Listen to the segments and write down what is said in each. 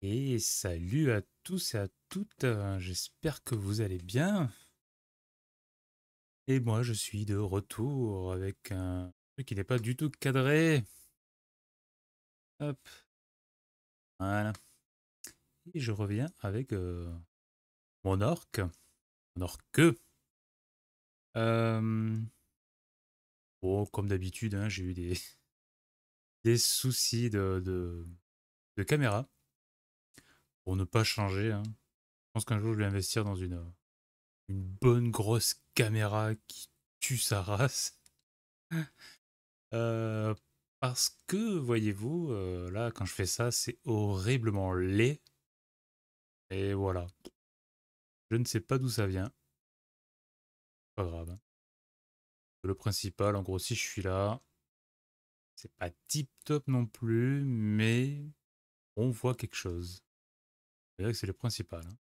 Et salut à tous et à toutes, j'espère que vous allez bien. Et moi je suis de retour avec un truc qui n'est pas du tout cadré. Hop, voilà. Et je reviens avec mon mon orque. Euh, bon, comme d'habitude, hein, j'ai eu des soucis de caméra pour ne pas changer, hein. Je pense qu'un jour je vais investir dans une bonne grosse caméra qui tue sa race. Heu, Parce que, voyez-vous, là, quand je fais ça, c'est horriblement laid et voilà. Je ne sais pas d'où ça vient, pas grave, hein. Le principal, en gros, si je suis là, c'est pas tip top non plus, mais on voit quelque chose. C'est vrai que c'est le principal, hein.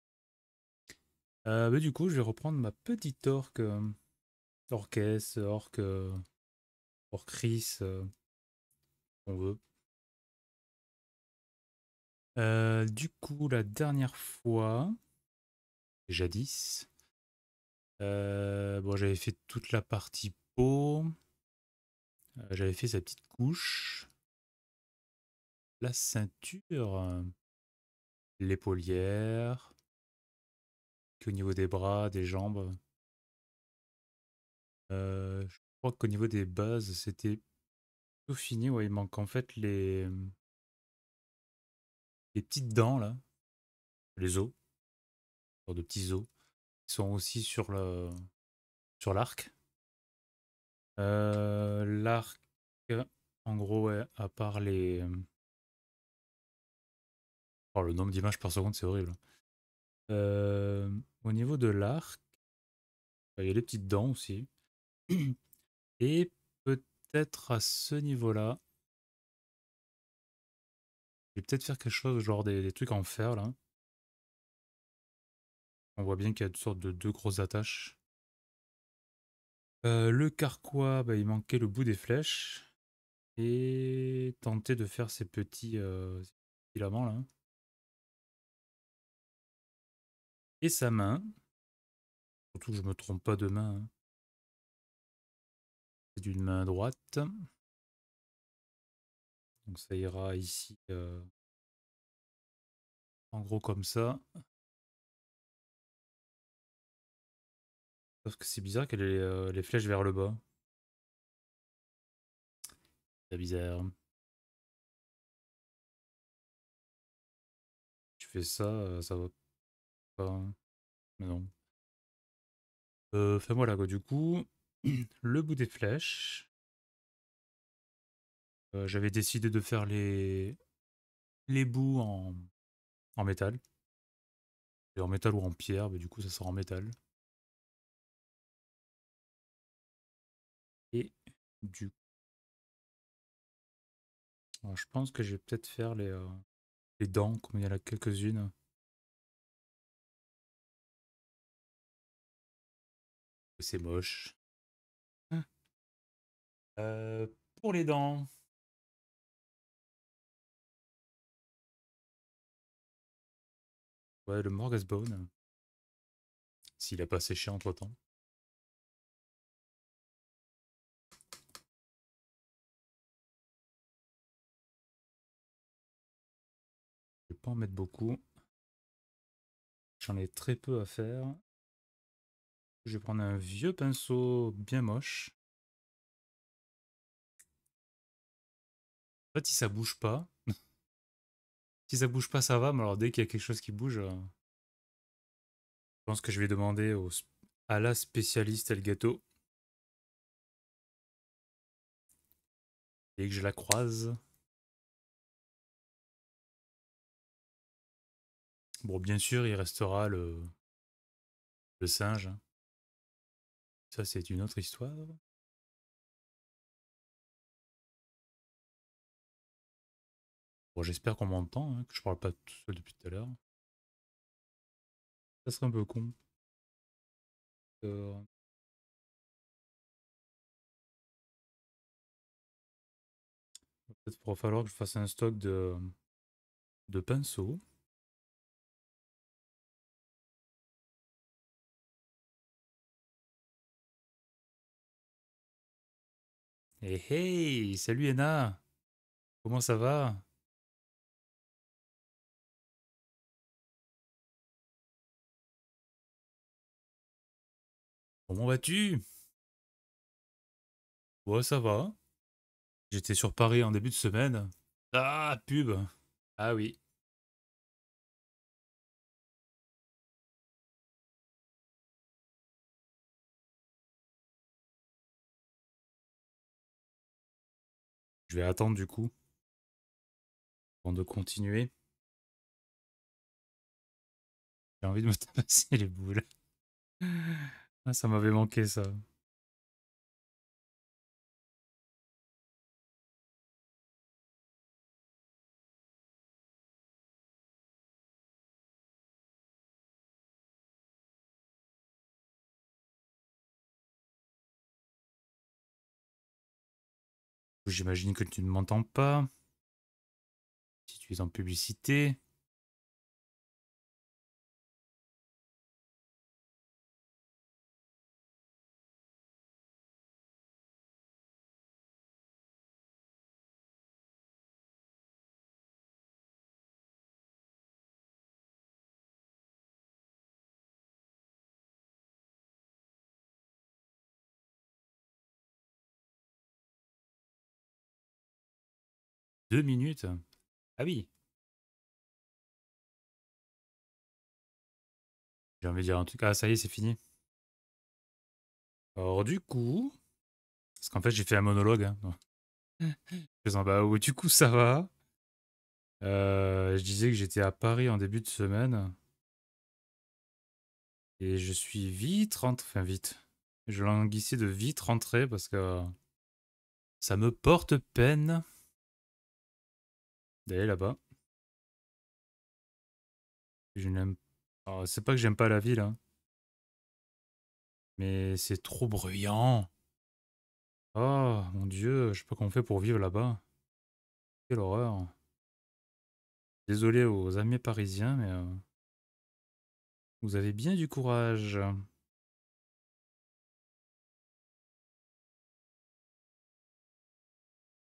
Bah, du coup, je vais reprendre ma petite orque, orquesse, orcris, on veut. Du coup, la dernière fois, jadis, bon, j'avais fait toute la partie peau. J'avais fait sa petite couche, la ceinture, l'épaulière, qu'au niveau des bras, des jambes. Je crois qu'au niveau des bases, c'était tout fini. Ouais, il manque en fait les petites dents là, les os, genre de petits os, qui sont aussi sur l'arc. L'arc, en gros, ouais, à part oh, le nombre d'images par seconde, c'est horrible. Au niveau de l'arc, il y a les petites dents aussi. Et peut-être à ce niveau-là, je vais peut-être faire quelque chose, genre des trucs en fer là. On voit bien qu'il y a une sorte de deux grosses attaches. Le carquois, bah, il manquait le bout des flèches. Et tenter de faire ces petits filaments là. Et sa main, surtout que je me trompe pas de main, hein. C'est d'une main droite. Donc ça ira ici, en gros comme ça. Sauf que c'est bizarre qu'elle ait les flèches vers le bas. C'est bizarre. Tu fais ça, ça va pas. Mais non. Enfin voilà quoi, du coup, le bout des flèches. J'avais décidé de faire les bouts en métal. Et en métal ou en pierre, mais du coup ça sera en métal. Et du alors, je pense que je vais peut-être faire les dents, comme il y en a quelques-unes. C'est moche. Euh, pour les dents, ouais, le Morgasbone, s'il a pas séché entre-temps. Je vais pas en mettre beaucoup. J'en ai très peu à faire. Je vais prendre un vieux pinceau bien moche. En fait, si ça bouge pas, si ça bouge pas, ça va, mais alors dès qu'il y a quelque chose qui bouge, je pense que je vais demander à la spécialiste Elgato dès que je la croise. Bon, bien sûr, il restera le singe, hein. Ça, c'est une autre histoire. Bon, j'espère qu'on m'entend, hein, que je parle pas tout seul depuis tout à l'heure. Ça serait un peu con. Euh, Peut-être qu'il va falloir que je fasse un stock de pinceaux. Hey hey, salut Ena, comment ça va? Comment vas-tu? Ouais, ça va. J'étais sur Paris en début de semaine. Ah, pub. Ah oui, je vais attendre du coup, avant de continuer. J'ai envie de me tabasser les boules. Ah, ça m'avait manqué ça. J'imagine que tu ne m'entends pas. Si tu es en publicité. 2 minutes. Ah oui, j'ai envie de dire un truc. Ah, ça y est, c'est fini. Alors du coup, parce qu'en fait j'ai fait un monologue, hein. Faisant bah oui, du coup ça va. Je disais que j'étais à Paris en début de semaine. Et je suis vite rentré, enfin vite. Je languissais de vite rentrer parce que ça me porte peine d'aller là-bas. Je n'aime. Alors, c'est pas que j'aime pas la ville, hein, mais c'est trop bruyant. Oh mon dieu, je sais pas comment on fait pour vivre là-bas. Quelle horreur. Désolé aux amis parisiens, mais vous avez bien du courage.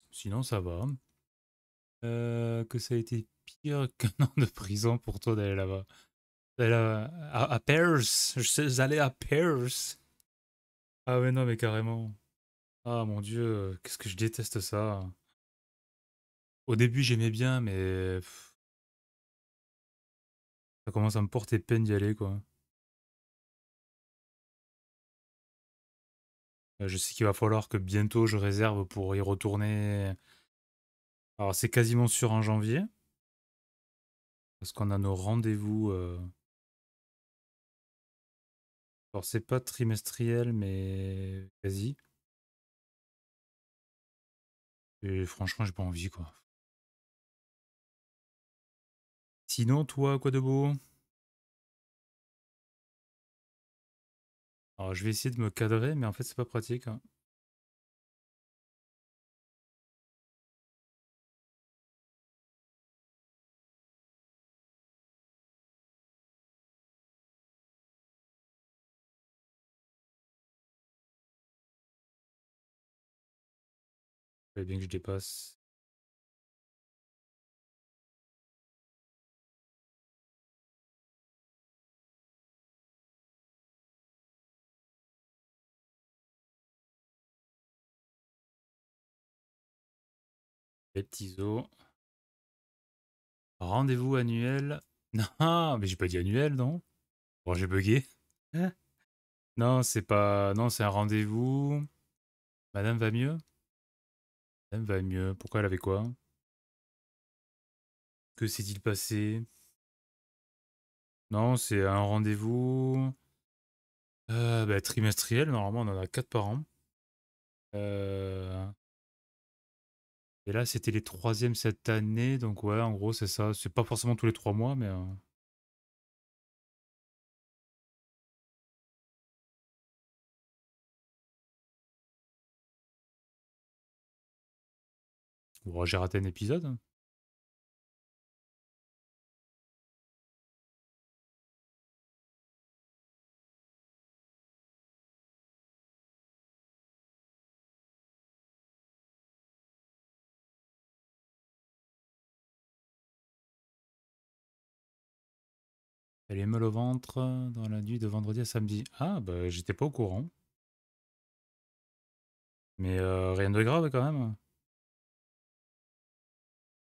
Sinon, ça va. Que ça a été pire qu'un an de prison pour toi d'aller là-bas. D'aller à Paris. Je suis allé à Paris. Ah ouais, non, mais carrément. Ah mon Dieu, qu'est-ce que je déteste ça. Au début, j'aimais bien, mais ça commence à me porter peine d'y aller, quoi. Je sais qu'il va falloir que bientôt je réserve pour y retourner. Alors, c'est quasiment sûr en janvier, parce qu'on a nos rendez-vous. Alors, c'est pas trimestriel, mais quasi. Et franchement, j'ai pas envie, quoi. Sinon, toi, quoi de beau? Alors, je vais essayer de me cadrer, mais en fait, c'est pas pratique, hein. Il fallait bien que je dépasse. Les petits os. Rendez-vous annuel. Non, mais j'ai pas dit annuel, non? Bon, j'ai bugué. Non, c'est pas. Non, c'est un rendez-vous. Madame va mieux? Madame va mieux. Pourquoi elle avait quoi? Que s'est-il passé? Non, c'est un rendez-vous. Bah, trimestriel. Normalement, on en a 4 par an. Euh, Et là, c'était les troisièmes cette année. Donc, ouais, en gros, c'est ça. C'est pas forcément tous les 3 mois, mais. Bon, j'ai raté un épisode. Elle est mal au ventre dans la nuit de vendredi à samedi. Ah, bah j'étais pas au courant. Mais rien de grave quand même.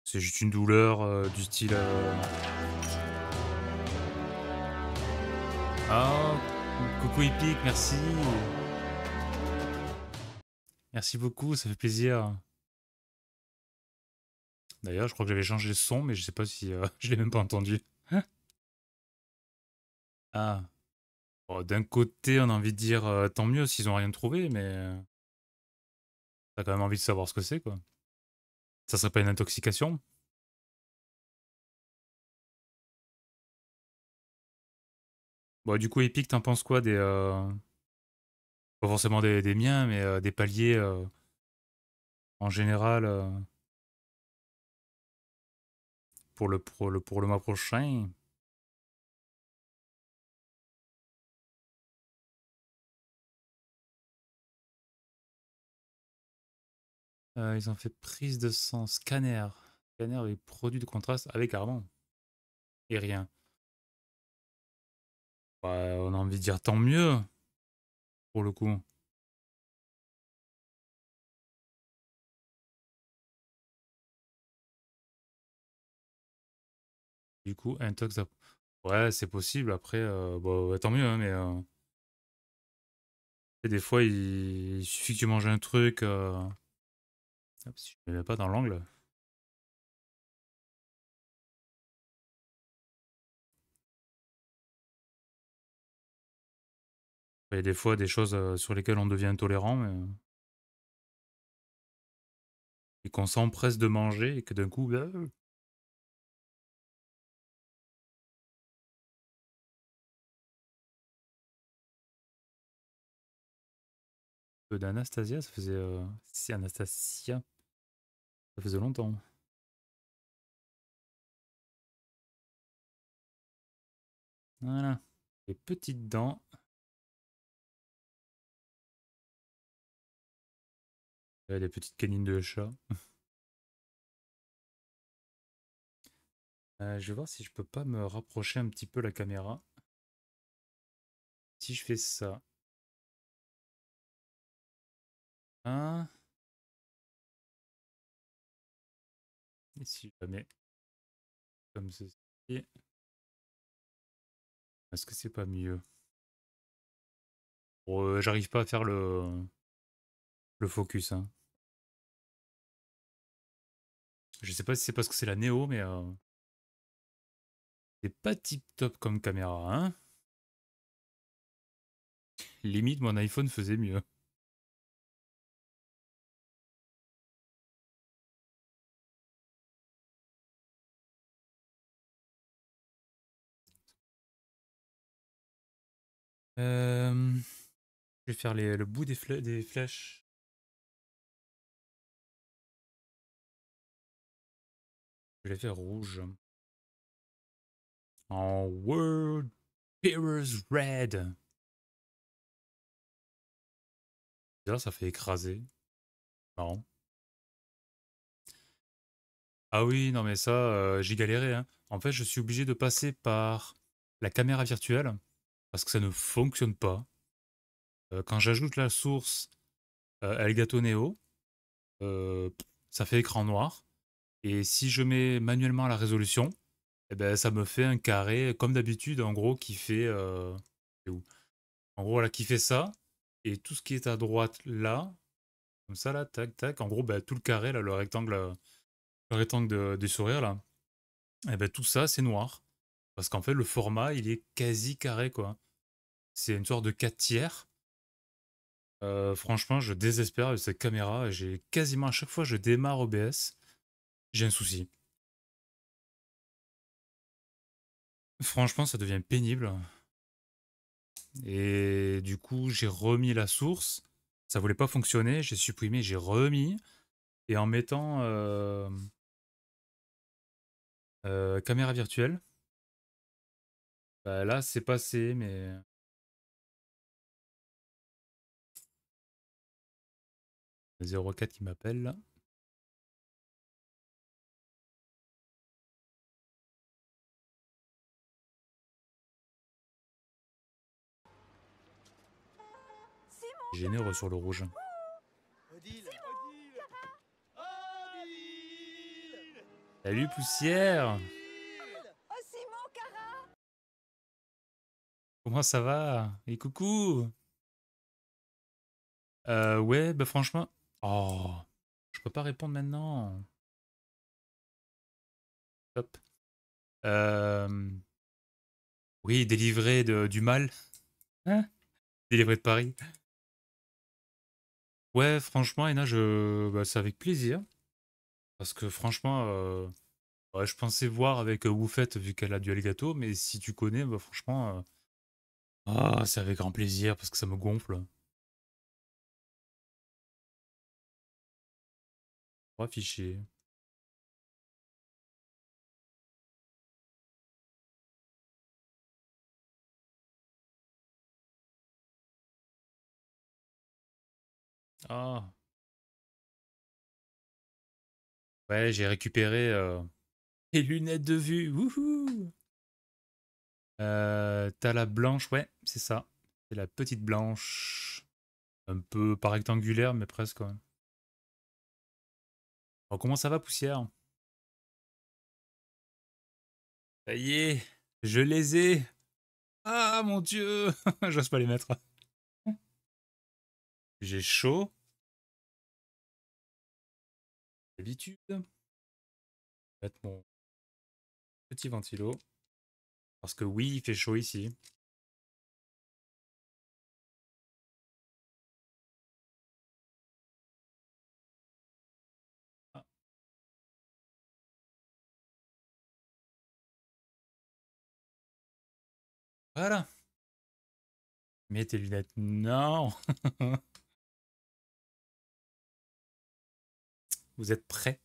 C'est juste une douleur du style... Ah, coucou Epic, merci. Merci beaucoup, ça fait plaisir. D'ailleurs, je crois que j'avais changé le son, mais je sais pas si je l'ai même pas entendu. Ah, bon, d'un côté, on a envie de dire tant mieux s'ils ont rien trouvé, mais t'as quand même envie de savoir ce que c'est, quoi. Ça serait pas une intoxication? Bon, du coup, Epic, t'en penses quoi des... pas forcément des miens, mais des paliers en général pour le mois prochain? Ils ont fait prise de sang, scanner. Scanner et produit de contraste avec carrément. Et rien. Bah, on a envie de dire tant mieux, pour le coup. Du coup, intox... Ouais, c'est possible. Après, bon, ouais, tant mieux, hein, mais des fois, il suffit que tu manges un truc. Hop, si je ne mets pas dans l'angle. Il y a des fois des choses sur lesquelles on devient intolérant et qu'on s'empresse de manger et que d'un coup, d'Anastasia, ça faisait. Si, Anastasia, ça faisait longtemps. Voilà. Les petites dents, les petites canines de chat. Je vais voir si je peux pas me rapprocher un petit peu la caméra. Si je fais ça. Hein. Et si je la mets comme ceci. Est-ce que c'est pas mieux? Bon, j'arrive pas à faire le focus, hein. Je sais pas si c'est parce que c'est la Néo, mais c'est pas tip top comme caméra, hein. Limite, mon iPhone faisait mieux. Je vais faire le bout des flèches. Je vais les faire rouge. En World Heroes Red. Là, ça fait écraser. Marrant. Ah oui, non mais ça, j'ai galéré, hein. En fait, je suis obligé de passer par la caméra virtuelle parce que ça ne fonctionne pas. Quand j'ajoute la source Elgato Neo, euh, ça fait écran noir. Et si je mets manuellement la résolution, eh ben, ça me fait un carré comme d'habitude, en gros, qui fait... c'est où. En gros, voilà, qui fait ça. Et tout ce qui est à droite là, comme ça, là, tac, tac. En gros, ben, tout le carré, là, le rectangle du sourire, là, eh ben, tout ça, c'est noir. Parce qu'en fait, le format, il est quasi carré, quoi. C'est une sorte de 4 tiers. Franchement, je désespère avec cette caméra. J'ai quasiment à chaque fois que je démarre OBS, j'ai un souci. Franchement, ça devient pénible. Et du coup, j'ai remis la source. Ça voulait pas fonctionner. J'ai supprimé, j'ai remis. Et en mettant caméra virtuelle, bah là, c'est passé. Mais 04 qui m'appelle là. généreux sur le rouge. Salut poussière. Comment ça va? Et coucou. Ouais, bah franchement... Oh, je peux pas répondre maintenant. Hop. Euh... Oui, délivré du mal. Hein? Délivré de Paris. Ouais, franchement, Ena, bah, c'est avec plaisir. Parce que franchement, ouais, je pensais voir avec Woufette vu qu'elle a du Elgato, mais si tu connais, bah franchement, ah, c'est avec grand plaisir parce que ça me gonfle. Pour afficher. Ah, ouais, j'ai récupéré les lunettes de vue. Wouhou! T'as la blanche, ouais, c'est ça. C'est la petite blanche. Un peu pas rectangulaire, mais presque, quand même. Alors, comment ça va, poussière? Ça y est, je les ai. Ah, mon Dieu! J'ose pas les mettre. J'ai chaud. D'habitude. Je vais mettre mon petit ventilo. Parce que oui, il fait chaud ici. Ah, voilà. Mets tes lunettes. Non. Vous êtes prêts?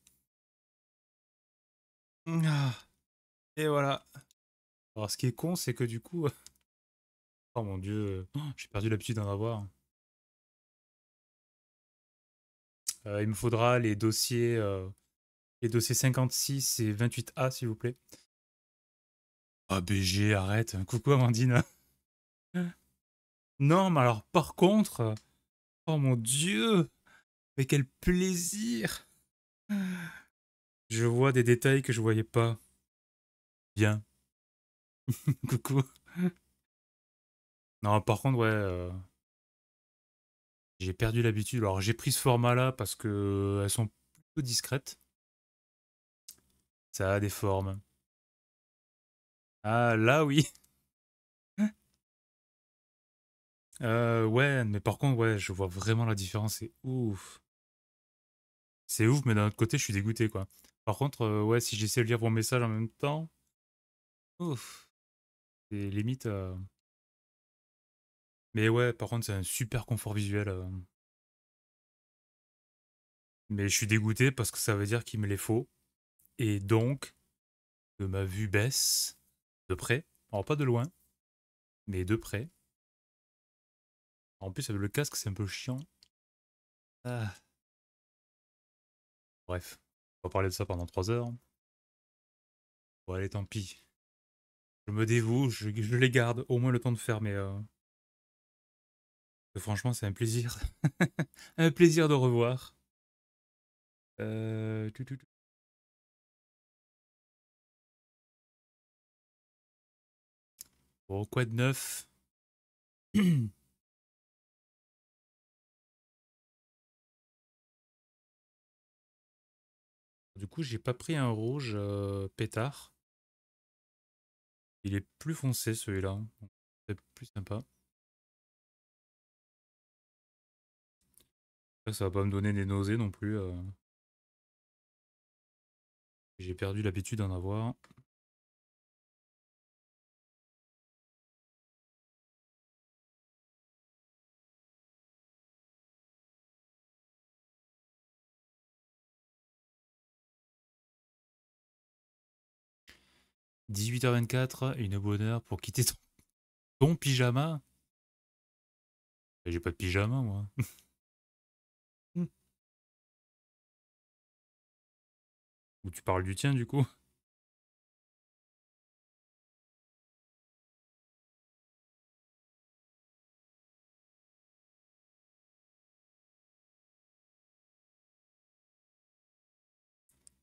Ah, et voilà. Alors, ce qui est con, c'est que du coup... Oh mon Dieu. J'ai perdu l'habitude d'en avoir. Il me faudra les dossiers 56 et 28A, s'il vous plaît. Ah, BG, arrête. Coucou, Amandine. Non, mais alors, par contre... Oh mon Dieu. Mais quel plaisir. Je vois des détails que je voyais pas. Bien. Coucou. Non, par contre, ouais, j'ai perdu l'habitude. Alors, j'ai pris ce format-là parce que elles sont plutôt discrètes. Ça a des formes. Ah, là, oui. Ouais, mais par contre, ouais, je vois vraiment la différence. C'est ouf. C'est ouf, mais d'un autre côté, je suis dégoûté, quoi. Par contre, ouais, si j'essaie de lire vos messages en même temps, ouf. C'est limite. Mais ouais, par contre, c'est un super confort visuel. Mais je suis dégoûté parce que ça veut dire qu'il me les faut. Et donc, que ma vue baisse de près. Alors, pas de loin, mais de près. En plus, avec le casque, c'est un peu chiant. Ah. Bref, on va parler de ça pendant 3 heures. Bon, allez, tant pis. Je me dévoue, je les garde au moins le temps de faire, mais franchement, c'est un plaisir. Un plaisir de revoir. Euh... tu, tu, tu. Bon, quoi de neuf? Du coup, j'ai pas pris un rouge pétard. Il est plus foncé celui-là. C'est plus sympa. Ça va pas me donner des nausées non plus. J'ai perdu l'habitude d'en avoir. 18h24, une bonne heure pour quitter ton pyjama. J'ai pas de pyjama, moi. Ou tu parles du tien, du coup?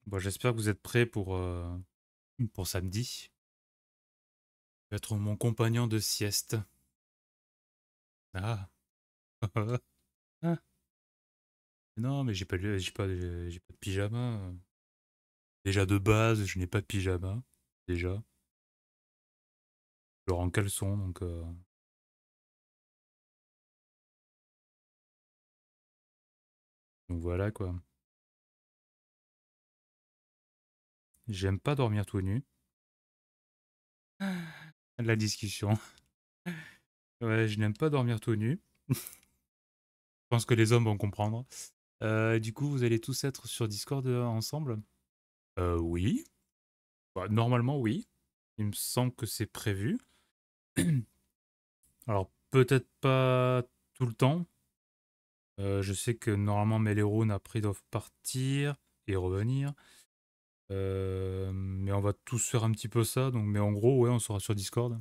Bon, j'espère que vous êtes prêts pour samedi. Je vais être mon compagnon de sieste. Ah. Ah. Non, mais j'ai pas de pyjama. Déjà de base, je n'ai pas de pyjama. Déjà. Je dors en caleçon, donc voilà quoi. J'aime pas dormir tout nu. La discussion. Ouais, je n'aime pas dormir tout nu. Je pense que les hommes vont comprendre. Du coup, vous allez tous être sur Discord ensemble? Oui. Bah, normalement, oui. Il me semble que c'est prévu. Alors, peut-être pas tout le temps. Je sais que normalement, Melerone après doivent partir et revenir. Mais on va tous faire un petit peu ça. Donc, mais en gros, ouais, on sera sur Discord.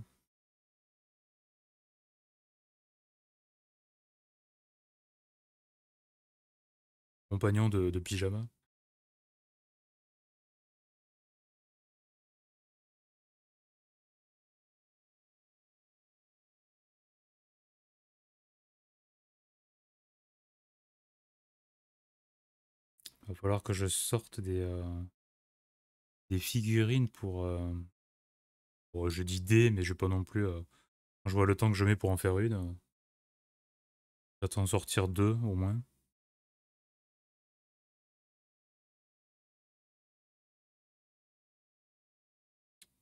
Compagnon de pyjama. Va falloir que je sorte des figurines je dis des, mais je vais pas non plus. Quand je vois le temps que je mets pour en faire une, j'attends de sortir deux au moins.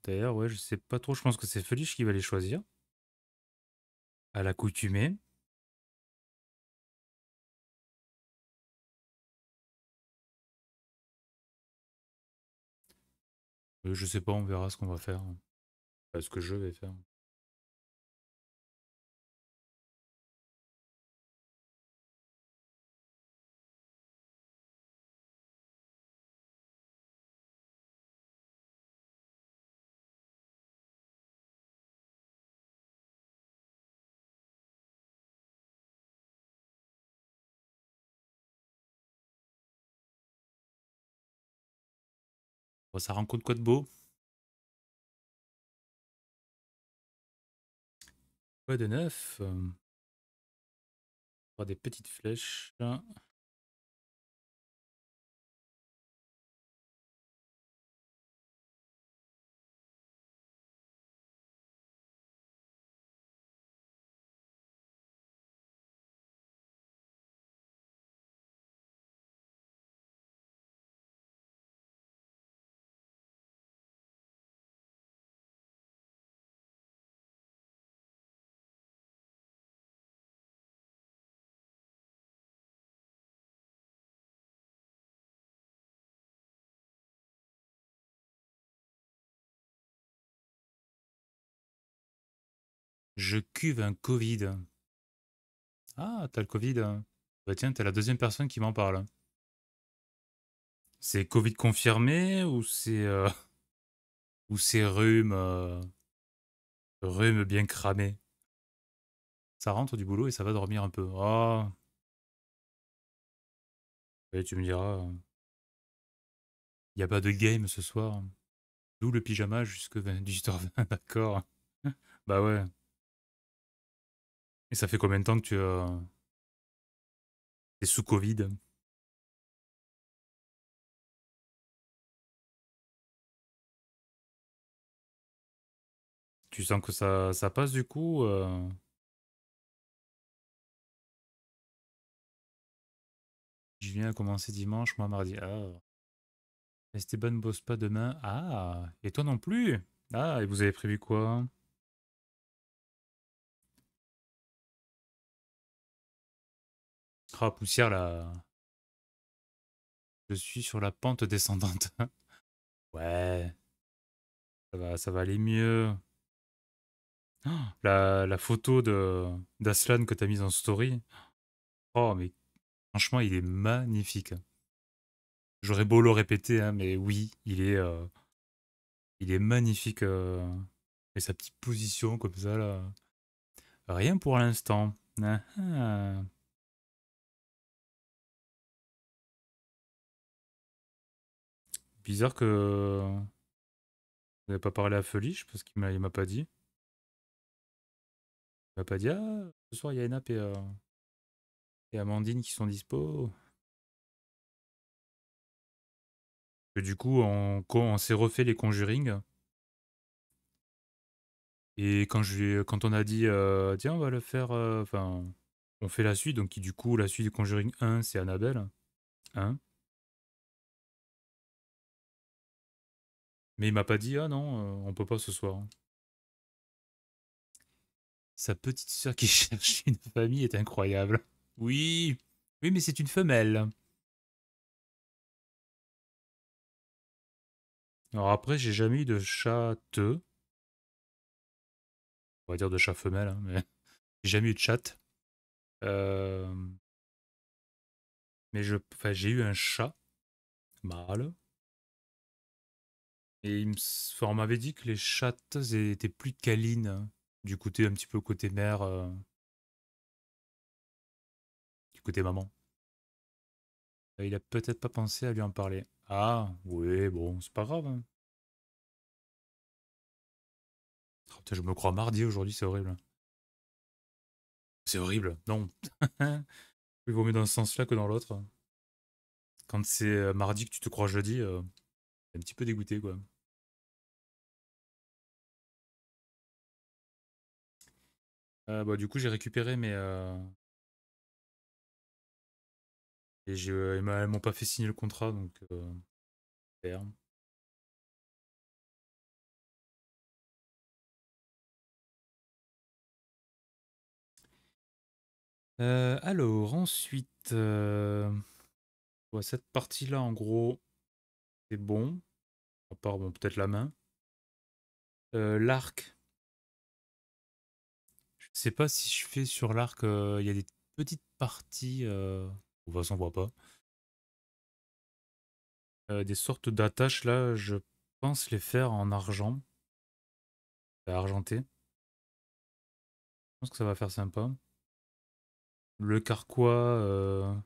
D'ailleurs, ouais, je sais pas trop. Je pense que c'est Felice qui va les choisir. À l'accoutumée. Je sais pas, on verra ce qu'on va faire. Enfin, ce que je vais faire. Bon, ça rencontre quoi de beau? Quoi de neuf? Voir des petites flèches. Je cuve un Covid. Ah, t'as le Covid. Bah tiens, t'es la deuxième personne qui m'en parle. C'est Covid confirmé ou c'est rhume bien cramé? Ça rentre du boulot et ça va dormir un peu. Oh, et tu me diras, il n'y a pas de game ce soir. D'où le pyjama jusque 18h20, d'accord. Bah ouais. Et ça fait combien de temps que t'es sous Covid? Tu sens que ça passe du coup? Julien a commencé dimanche, moi mardi. Ah. Esteban bosse pas demain. Ah. Et toi non plus? Ah, et vous avez prévu quoi? Ah, poussière là. Je suis sur la pente descendante. Ouais, ça va aller mieux. Ah, la photo d'Aslan que t'as mise en story. Oh, mais franchement, il est magnifique. J'aurais beau le répéter, hein, mais oui, il est magnifique. Et sa petite position comme ça, là. Rien pour l'instant. Ah, ah. Bizarre que vous n'avez pas parlé à Felice parce qu'il m'a pas dit. Il m'a pas dit ah ce soir il y a Enap et Amandine qui sont dispo. Et du coup on s'est refait les Conjuring et quand on a dit tiens on va le faire enfin on fait la suite donc du coup la suite du Conjuring 1 c'est Annabelle hein. Mais il m'a pas dit ah non on peut pas ce soir. Sa petite sœur qui cherche une famille est incroyable. Oui, oui, mais c'est une femelle. Alors après, j'ai jamais eu de chatte. On va dire de chat femelle, hein, mais j'ai jamais eu de chatte. Euh, mais enfin, j'ai eu un chat mâle. Et enfin, on m'avait dit que les chattes étaient plus câlines. Du côté un petit peu côté mère, du côté maman. Il a peut-être pas pensé à lui en parler. Ah, oui, bon, c'est pas grave, hein. Oh, putain, je me crois mardi aujourd'hui, c'est horrible. C'est horrible, non. Il vaut mieux dans ce sens-là que dans l'autre. Quand c'est mardi que tu te crois jeudi, t'es un petit peu dégoûté, quoi. Bah, du coup, j'ai récupéré mes. Et ils m'ont pas fait signer le contrat, donc. Super. Alors, ensuite. Ouais, cette partie-là, en gros, c'est bon. À part, bon, peut-être la main. L'arc. Je sais pas si je fais sur l'arc, il y a des petites parties. De toute façon, on voit pas. Des sortes d'attaches, là, je pense les faire en argent. Argenté. Je pense que ça va faire sympa. Le carquois,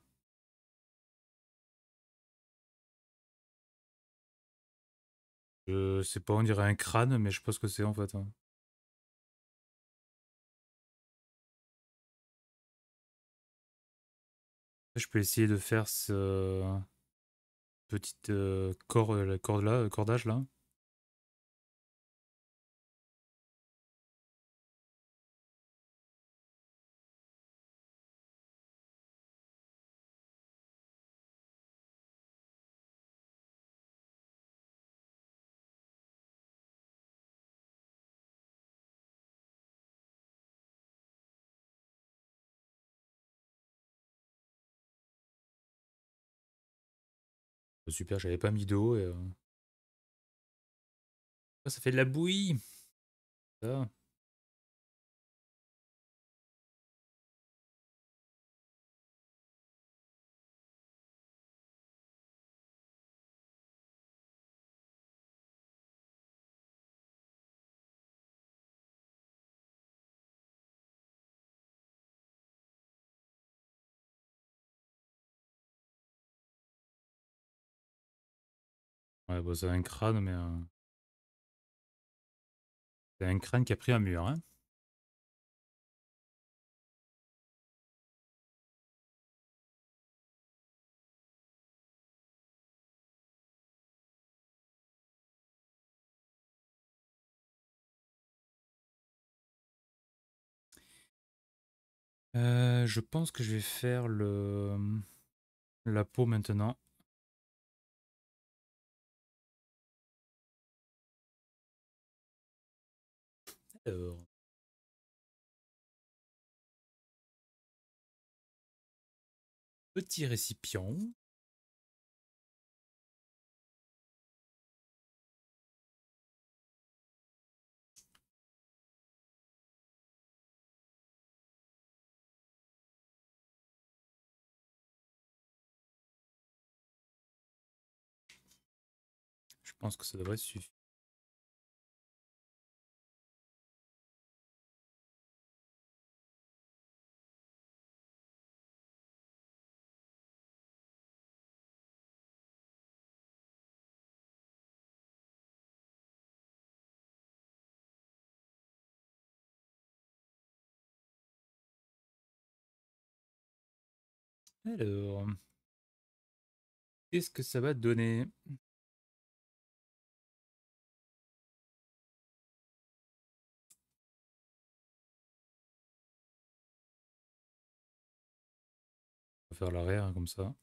je sais pas, on dirait un crâne, mais je sais pas ce que c'est en fait, hein. Je peux essayer de faire ce petite corde là, cordage là. Super, j'avais pas mis d'eau et ah, ça fait de la bouillie. Ça. Ouais, bah, c'est un crâne, mais c'est un crâne qui a pris un mur, hein. Je pense que je vais faire la peau maintenant. Alors, petit récipient. Je pense que ça devrait suffire. Alors, qu'est-ce que ça va donner? On va faire l'arrière hein, comme ça.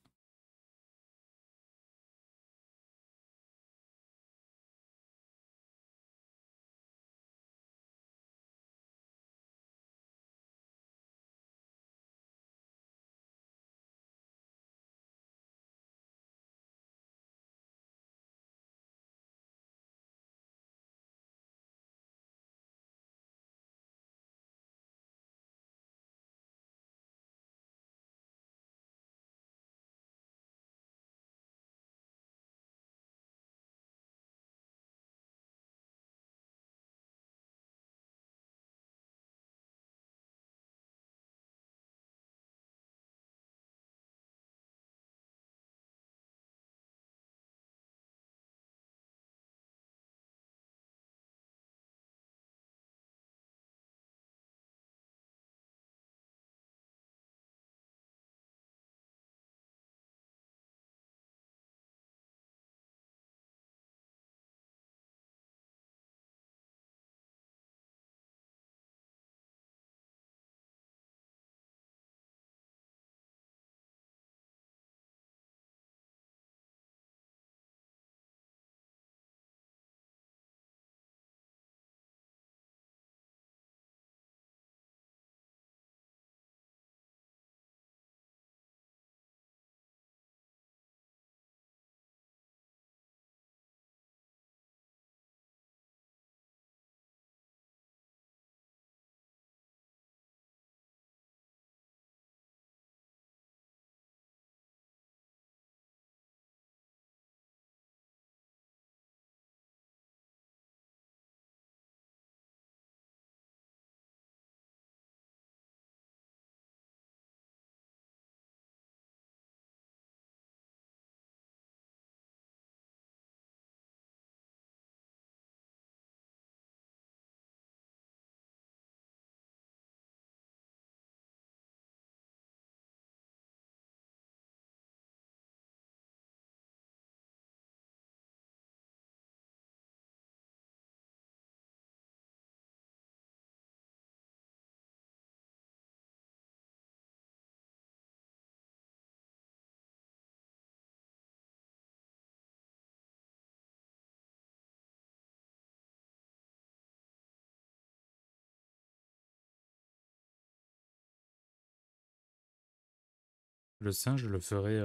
Le singe, je le ferai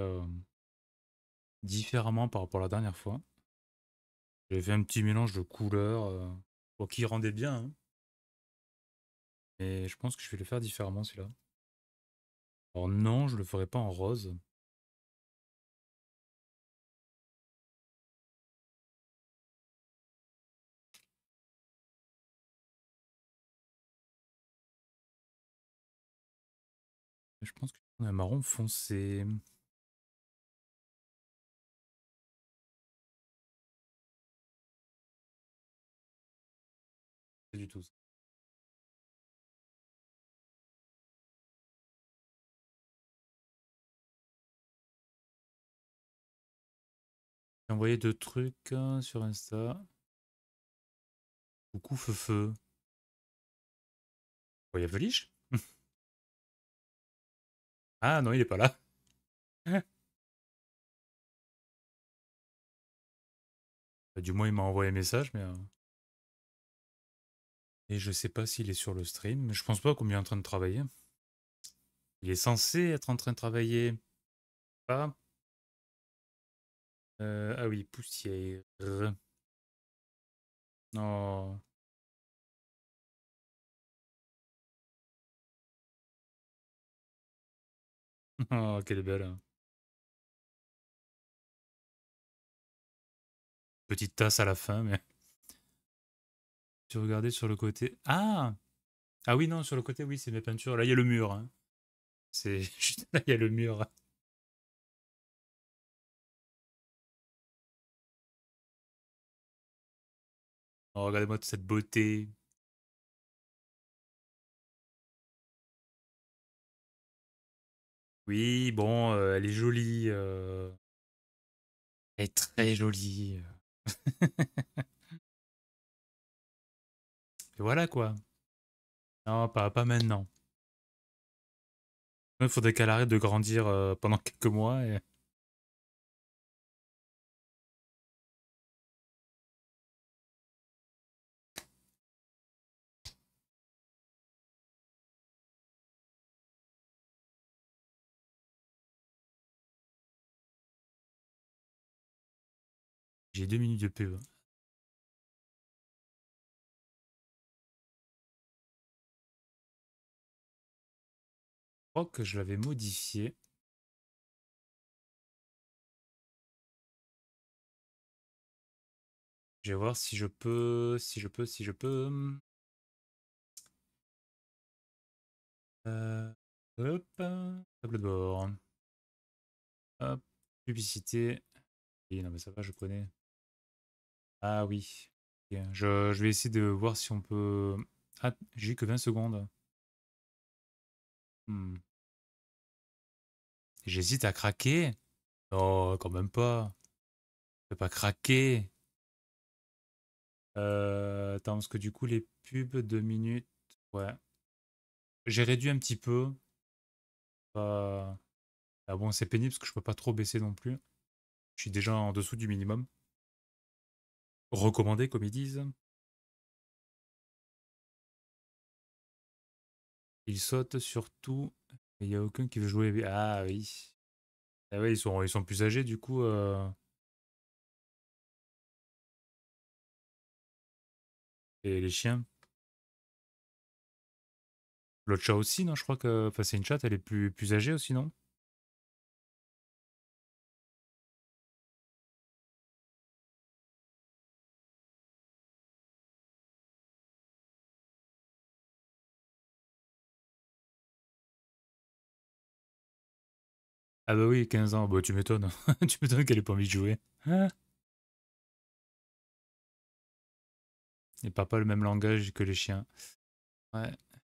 différemment par rapport à la dernière fois. J'ai fait un petit mélange de couleurs bon, qui rendait bien, hein, mais je pense que je vais le faire différemment celui-là. Alors non, je le ferai pas en rose. Je pense que je vais un marron foncé. Pas du tout ça. J'ai envoyé deux trucs sur Insta. Coucou feu feu. Oh, il y a Veliche? Ah non, il est pas là. Bah, du moins, il m'a envoyé un message, mais. Et je sais pas s'il est sur le stream, mais je pense pas qu'on est en train de travailler. Il est censé être en train de travailler. Pas. Ah oui, poussière. Oh, oh quelle belle. Petite tasse à la fin, mais. Tu regardais sur le côté. Ah! Ah oui, non, sur le côté, oui, c'est mes peintures. Là, il y a le mur, hein. C'est juste là, il y a le mur. Oh, regardez-moi toute cette beauté. Oui, bon, elle est jolie. Elle est très jolie. Et voilà quoi. Non, pas maintenant. Il faudrait qu'elle arrête de grandir pendant quelques mois. J'ai 2 minutes de pub. Je crois que je l'avais modifié. Je vais voir si je peux, si je peux. Euh, hop, tableau de bord. Hop, publicité. Oui, non mais ça va, je connais. Ah oui. Ok, je vais essayer de voir si on peut. Ah, j'ai eu que 20 secondes. Hmm. J'hésite à craquer. Oh, quand même pas. Je peux pas craquer. Attends, parce que du coup, les pubs, 2 minutes. Ouais. J'ai réduit un petit peu. Pas- Ah bon, c'est pénible parce que je peux pas trop baisser non plus. Je suis déjà en dessous du minimum. Recommandé, comme ils disent. Ils sautent sur tout. Il n'y a aucun qui veut jouer. Ah oui. Ah ouais, ils sont plus âgés du coup. Et les chiens. L'autre chat aussi, non? Je crois que. Enfin, c'est une chatte, elle est plus âgée aussi, non? Ah bah oui, 15 ans. Bah tu m'étonnes. Tu m'étonnes qu'elle ait pas envie de jouer. Ah. Et parle pas le même langage que les chiens. Ouais.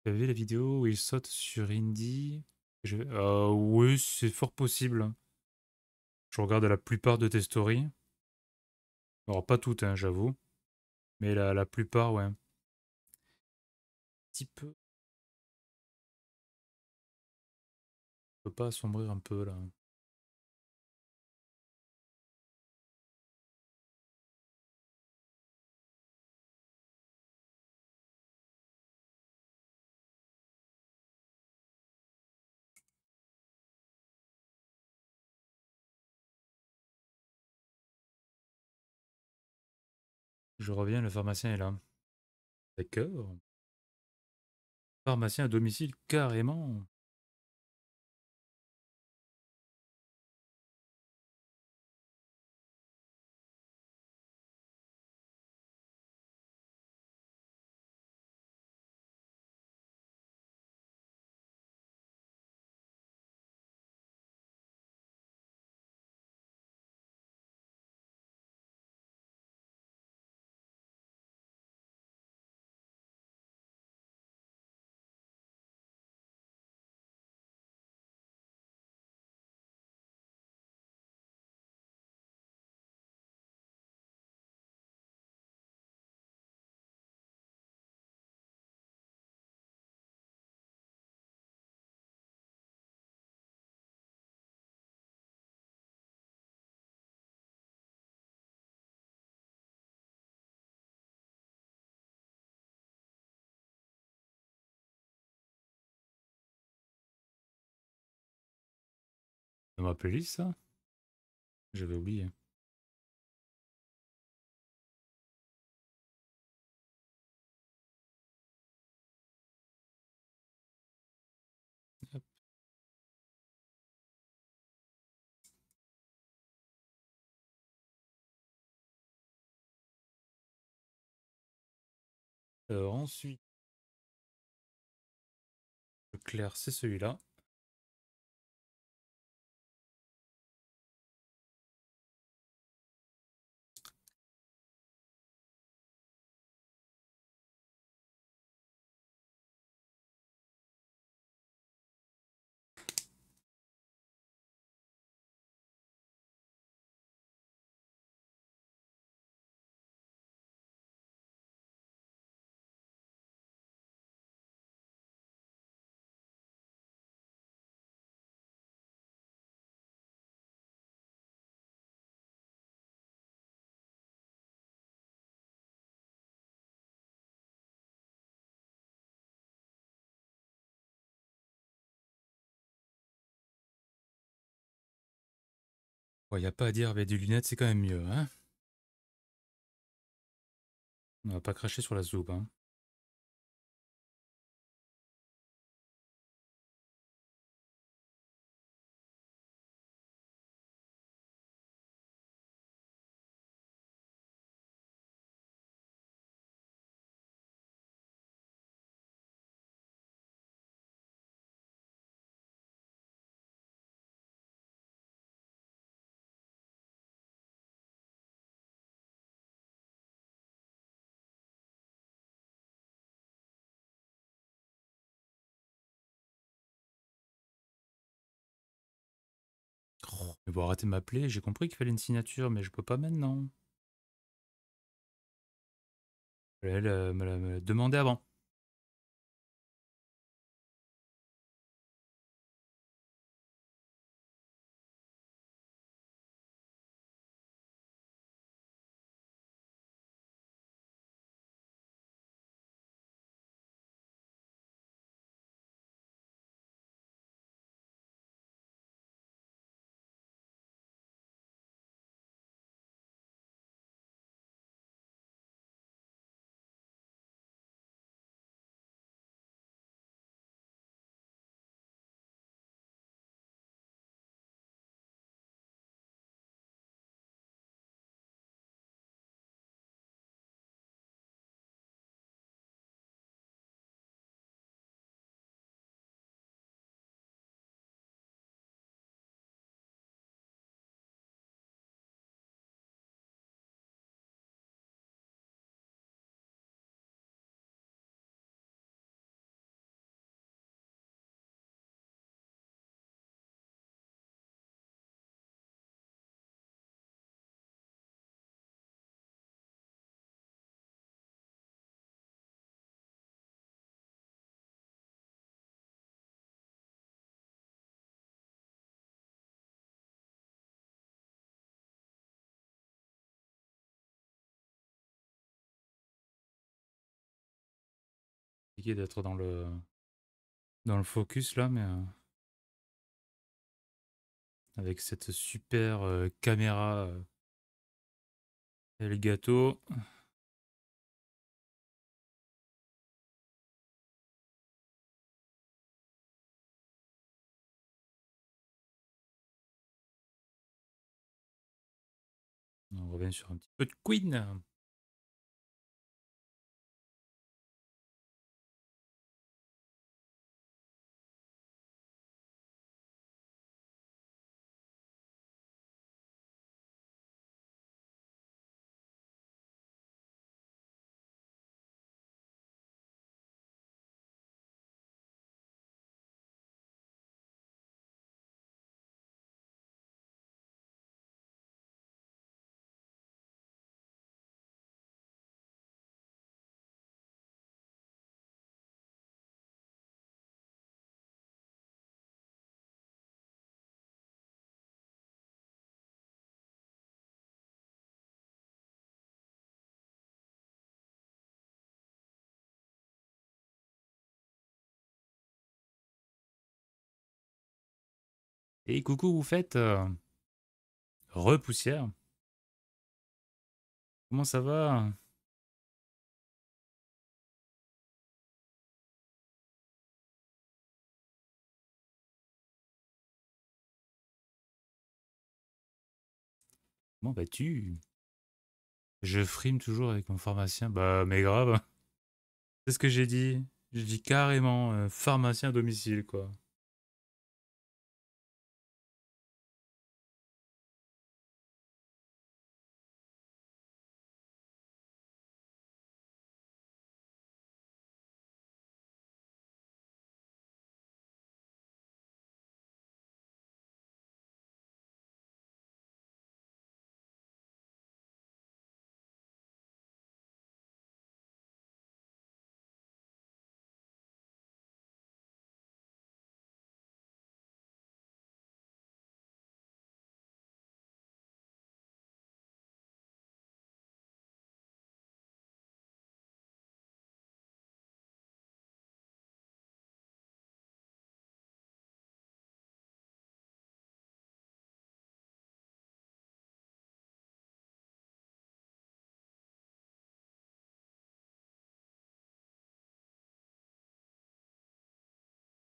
Tu as vu la vidéo où il saute sur Indy? Oui, c'est fort possible. Je regarde la plupart de tes stories. Alors, pas toutes, hein, j'avoue. Mais la plupart, ouais. Un petit peu. Je peux pas assombrir un peu, là. Je reviens, le pharmacien est là. D'accord. Pharmacien à domicile, carrément. Ça m'a appelé ça? J'avais oublié. Hop. Ensuite, le clair, c'est celui-là. Ouais, y a pas à dire, avec des lunettes, c'est quand même mieux, hein. On va pas cracher sur la soupe, hein. Oh, mais bon, arrêtez de m'appeler, j'ai compris qu'il fallait une signature, mais je peux pas maintenant. Elle me l'a demandé avant. C'est compliqué d'être dans le focus là, mais avec cette super caméra et le gâteau. On revient sur un petit peu de Queen. Et coucou, vous faites repoussière. Comment ça va? Comment vas-tu? Je frime toujours avec mon pharmacien. Bah, mais grave. C'est ce que j'ai dit. J'ai dit carrément pharmacien à domicile, quoi.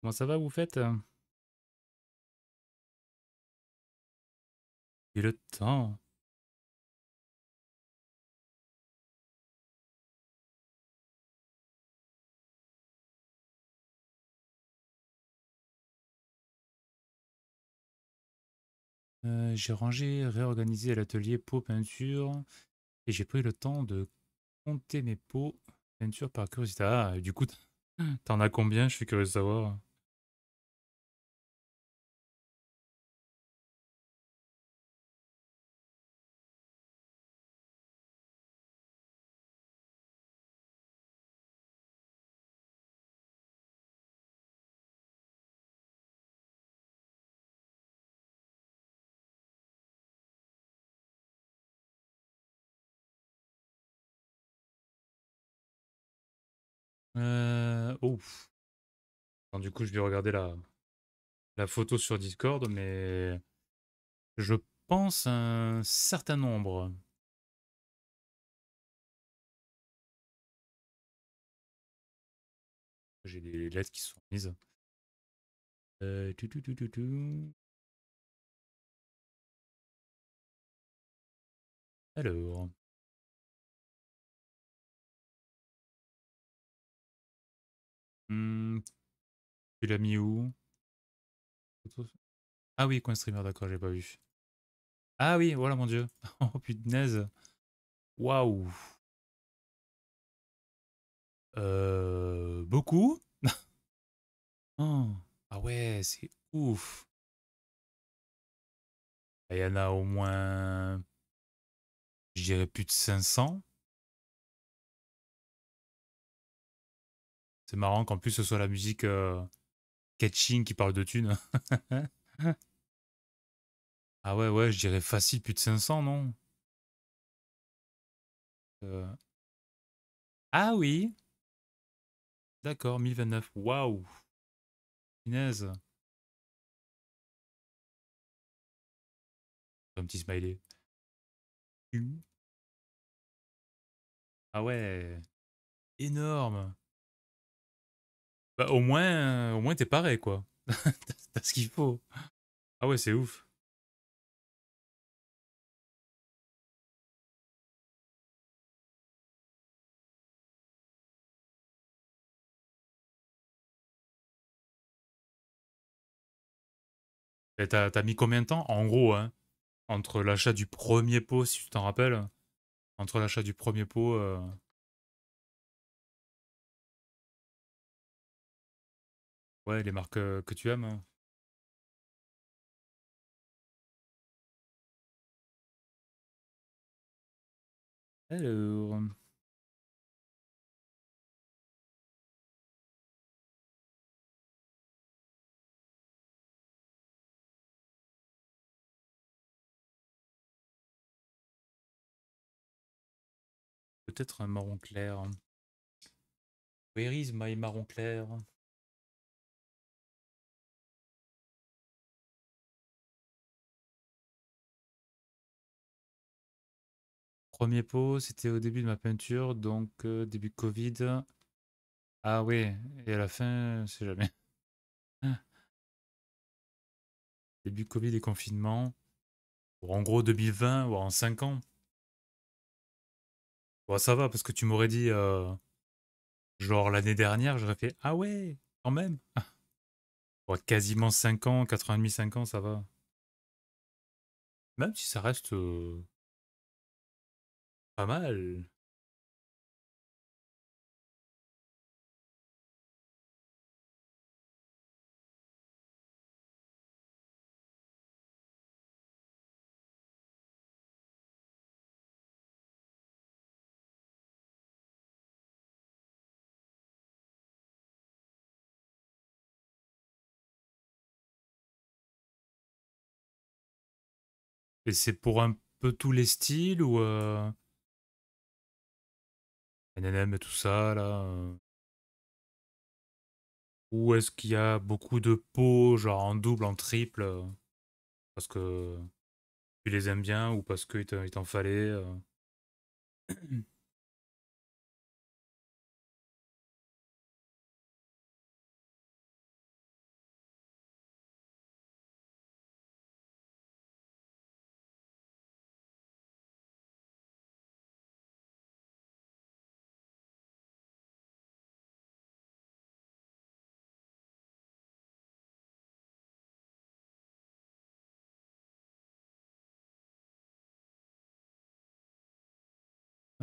Comment ça va, vous faites? Et le temps? J'ai rangé, réorganisé l'atelier peau peinture et j'ai pris le temps de compter mes pots peinture par curiosité. Ah, du coup, t'en as combien? Je suis curieux de savoir. Oh. Bon, du coup, je vais regarder la photo sur Discord, mais je pense un certain nombre. J'ai des lettres qui sont mises. Tu. Alors, hmm, tu l'as mis où? Ah oui, coin streamer, d'accord, j'ai pas vu. Ah oui, voilà mon dieu. Oh punaise. Waouh. Beaucoup? Oh. Ah ouais, c'est ouf. Il y en a au moins, je dirais plus de 500. C'est marrant qu'en plus ce soit la musique catching qui parle de thunes. Ah ouais, ouais, je dirais facile plus de 500, non? Euh, Ah oui, d'accord, 1029. Waouh, punaise. Un petit smiley. Ah ouais, énorme. Bah, au moins t'es pareil, quoi. T'as ce qu'il faut. Ah ouais, c'est ouf. Et t'as mis combien de temps? En gros, hein, entre l'achat du premier pot, si tu t'en rappelles, entre l'achat du premier pot, ouais, les marques que tu aimes, hein. Alors, peut-être un marron clair. Where is my marron clair? Premier pot, c'était au début de ma peinture, donc début Covid. Ah ouais, et à la fin, c'est jamais. Début Covid et confinement. Bon, en gros, 2020, ou en 5 ans. Bon, ça va, parce que tu m'aurais dit, genre l'année dernière, j'aurais fait ah ouais, quand même. Bon, quasiment 5 ans, 4 ans et demi, 5 ans, ça va. Même si ça reste pas mal. Et c'est pour un peu tous les styles ou NNM et tout ça, là. Ou est-ce qu'il y a beaucoup de pots, genre en double, en triple, parce que tu les aimes bien ou parce qu'il il t'en fallait.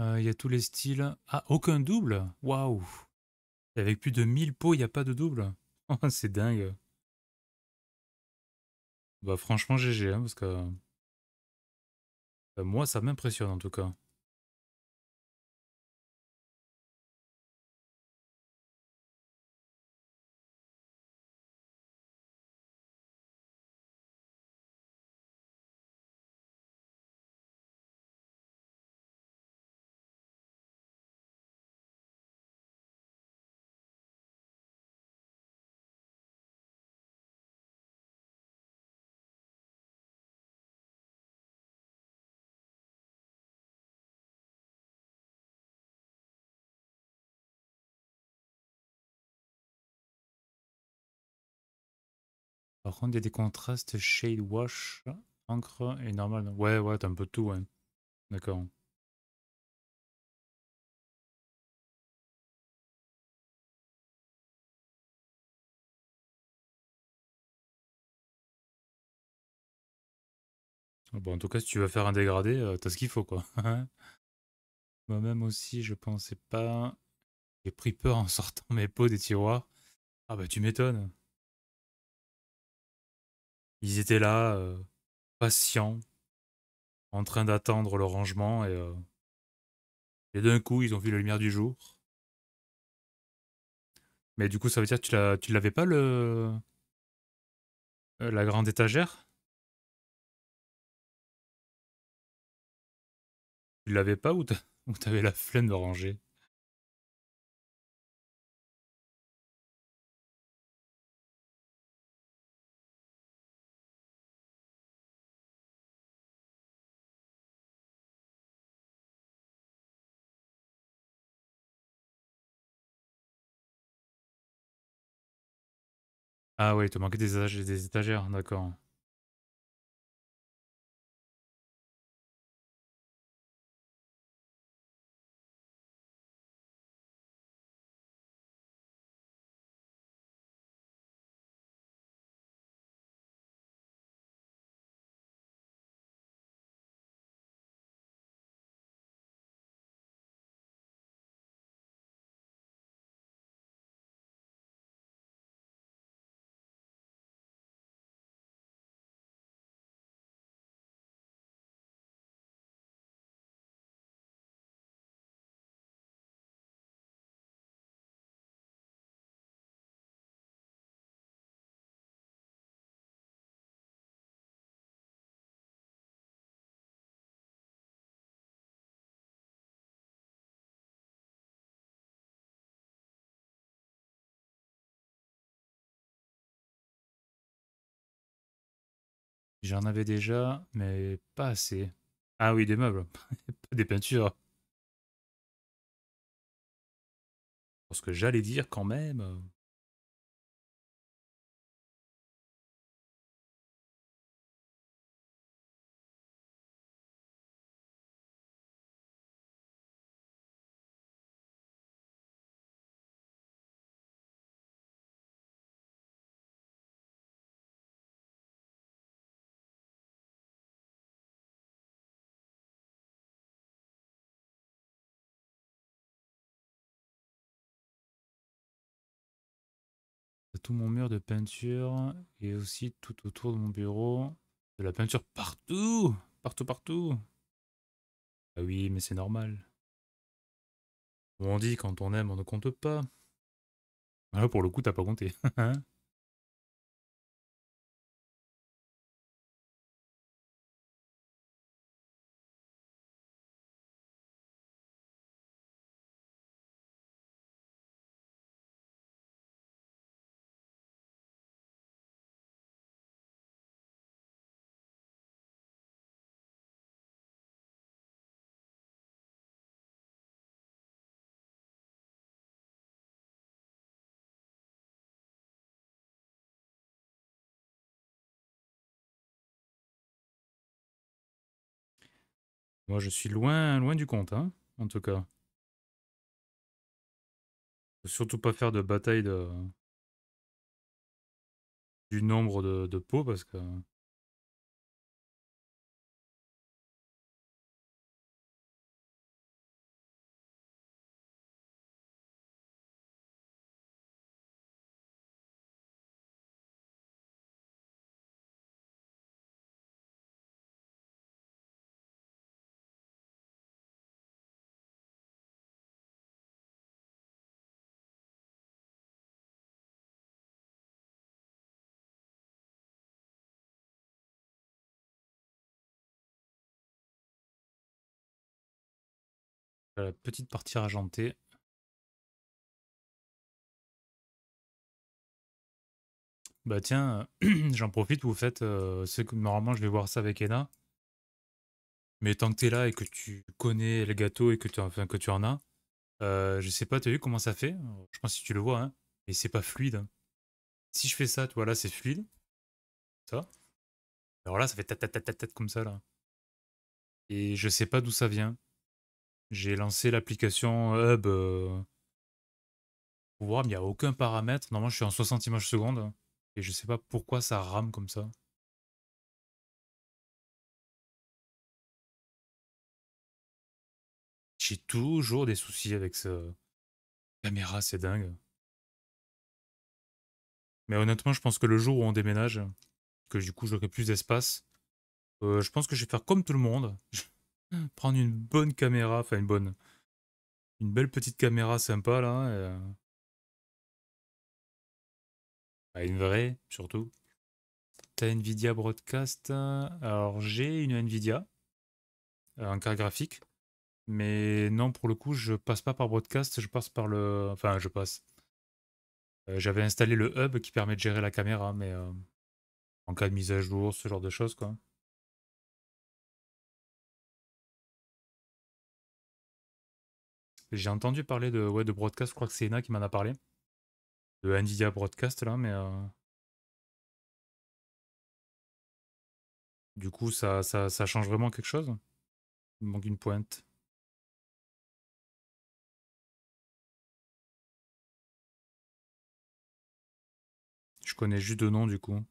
Il y a tous les styles. Ah, aucun double? Waouh! Avec plus de 1000 pots, il n'y a pas de double? Oh, c'est dingue. Bah franchement GG, hein, parce que moi ça m'impressionne en tout cas. Par contre, il y a des contrastes shade wash, encre et normal. Ouais, ouais, t'as un peu de tout, ouais. D'accord. Bon, en tout cas, si tu veux faire un dégradé, t'as ce qu'il faut, quoi. Moi-même aussi, je pensais pas. J'ai pris peur en sortant mes pots des tiroirs. Ah bah tu m'étonnes. Ils étaient là, patients, en train d'attendre le rangement, et d'un coup, ils ont vu la lumière du jour. Mais du coup, ça veut dire que tu l'avais pas, la grande étagère? Tu l'avais pas ou ou t'avais la flemme de ranger? Ah ouais, il te manquait des étagères, d'accord. J'en avais déjà, mais pas assez. Ah oui, des meubles, pas des peintures. Parce que j'allais dire quand même. Tout mon mur de peinture et aussi tout autour de mon bureau. De la peinture partout! Partout, partout! Ah oui, mais c'est normal. On dit quand on aime, on ne compte pas. Ah, pour le coup, t'as pas compté. Moi, je suis loin, loin du compte, hein, en tout cas. Faut surtout pas faire de bataille du nombre de pots parce que. La petite partie argentée. Bah tiens, j'en profite, vous faites, c'est que normalement je vais voir ça avec Ena, mais tant que t'es là et que tu connais les gâteaux et que enfin, que tu en as, je sais pas, t'as vu comment ça fait? Je pense que tu le vois, hein, et c'est pas fluide, hein. Si je fais ça, tu vois, là c'est fluide, ça. Alors là, ça fait tat comme ça, là. Et je sais pas d'où ça vient. J'ai lancé l'application Hub pour voir, mais il n'y a aucun paramètre. Normalement, je suis en 60 images secondes, et je sais pas pourquoi ça rame comme ça. J'ai toujours des soucis avec ce caméra, c'est dingue. Mais honnêtement, je pense que le jour où on déménage, que du coup j'aurai plus d'espace, je pense que je vais faire comme tout le monde. Prendre une bonne caméra, enfin une belle petite caméra sympa là. Bah, une vraie surtout. T'as Nvidia Broadcast. Alors j'ai une Nvidia, un carte graphique. Mais non, pour le coup, je passe pas par Broadcast, je passe par le. Enfin, je passe. J'avais installé le hub qui permet de gérer la caméra, mais en cas de mise à jour, ce genre de choses, quoi. J'ai entendu parler de, ouais, de Broadcast, je crois que c'est Ena qui m'en a parlé. De Nvidia Broadcast, là, mais du coup, ça change vraiment quelque chose? Il me manque une pointe. Je connais juste deux noms, du coup.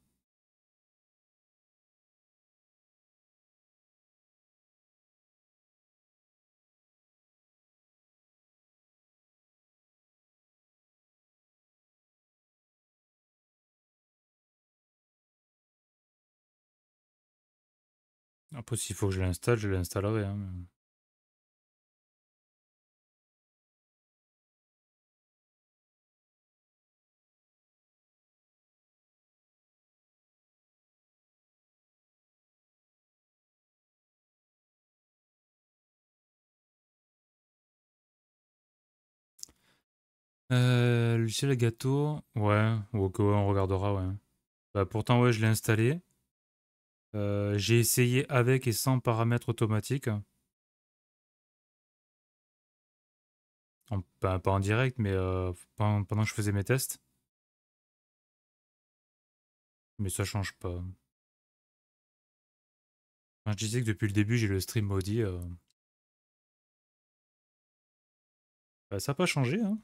Après, s'il faut que je l'installe, je l'installerai, hein, mais- Lucien le gâteau, ouais, ok, ouais, on regardera, ouais. Bah, pourtant, ouais, je l'ai installé. J'ai essayé avec et sans paramètres automatiques. Pas en direct, mais pendant que je faisais mes tests. Mais ça change pas. Quand je disais que depuis le début, j'ai le stream maudit, bah, ça n'a pas changé, hein.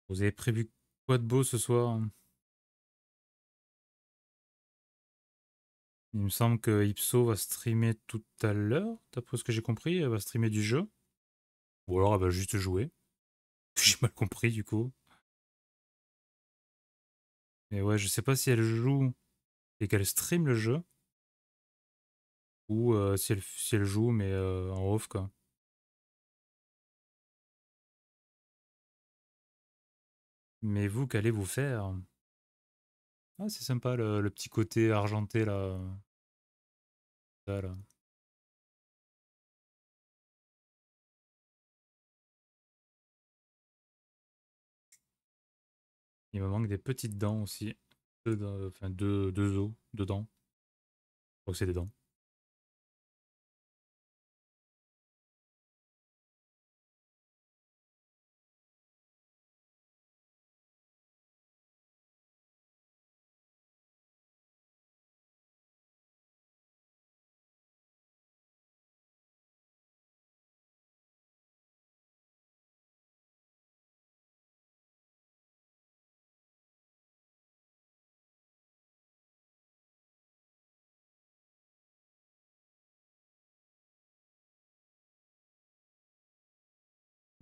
Vous avez prévu quoi de beau ce soir, hein? Il me semble que Ipso va streamer tout à l'heure, d'après ce que j'ai compris. Elle va streamer du jeu. Ou alors elle va juste jouer. J'ai mal compris du coup. Mais ouais, je sais pas si elle joue et qu'elle stream le jeu. Ou si elle joue mais en off quoi. Mais vous, qu'allez-vous faire? Ah, c'est sympa le petit côté argenté là. Là, là. Il me manque des petites dents aussi. Enfin, deux os, deux dents. Je crois que c'est des dents.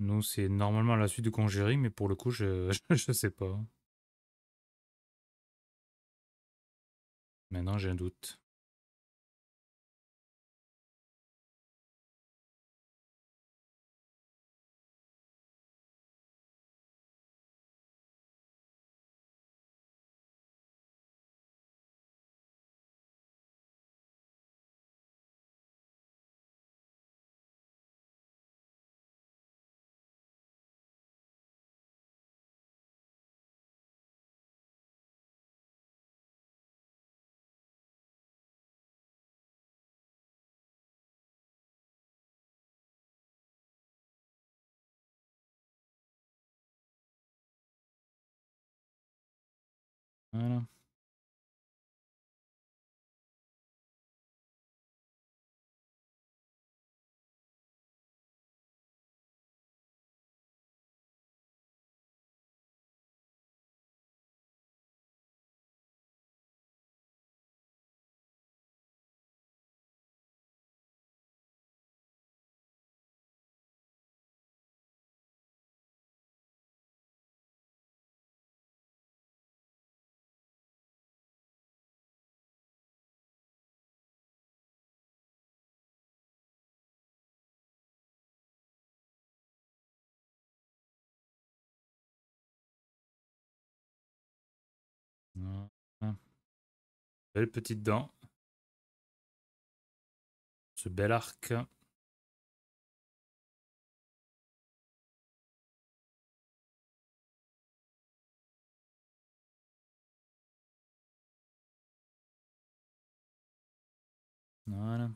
Nous, c'est normalement la suite de Conjuring, mais pour le coup, je sais pas. Maintenant, j'ai un doute. Voilà. Voilà. Belle petite dent. Ce bel arc. Voilà.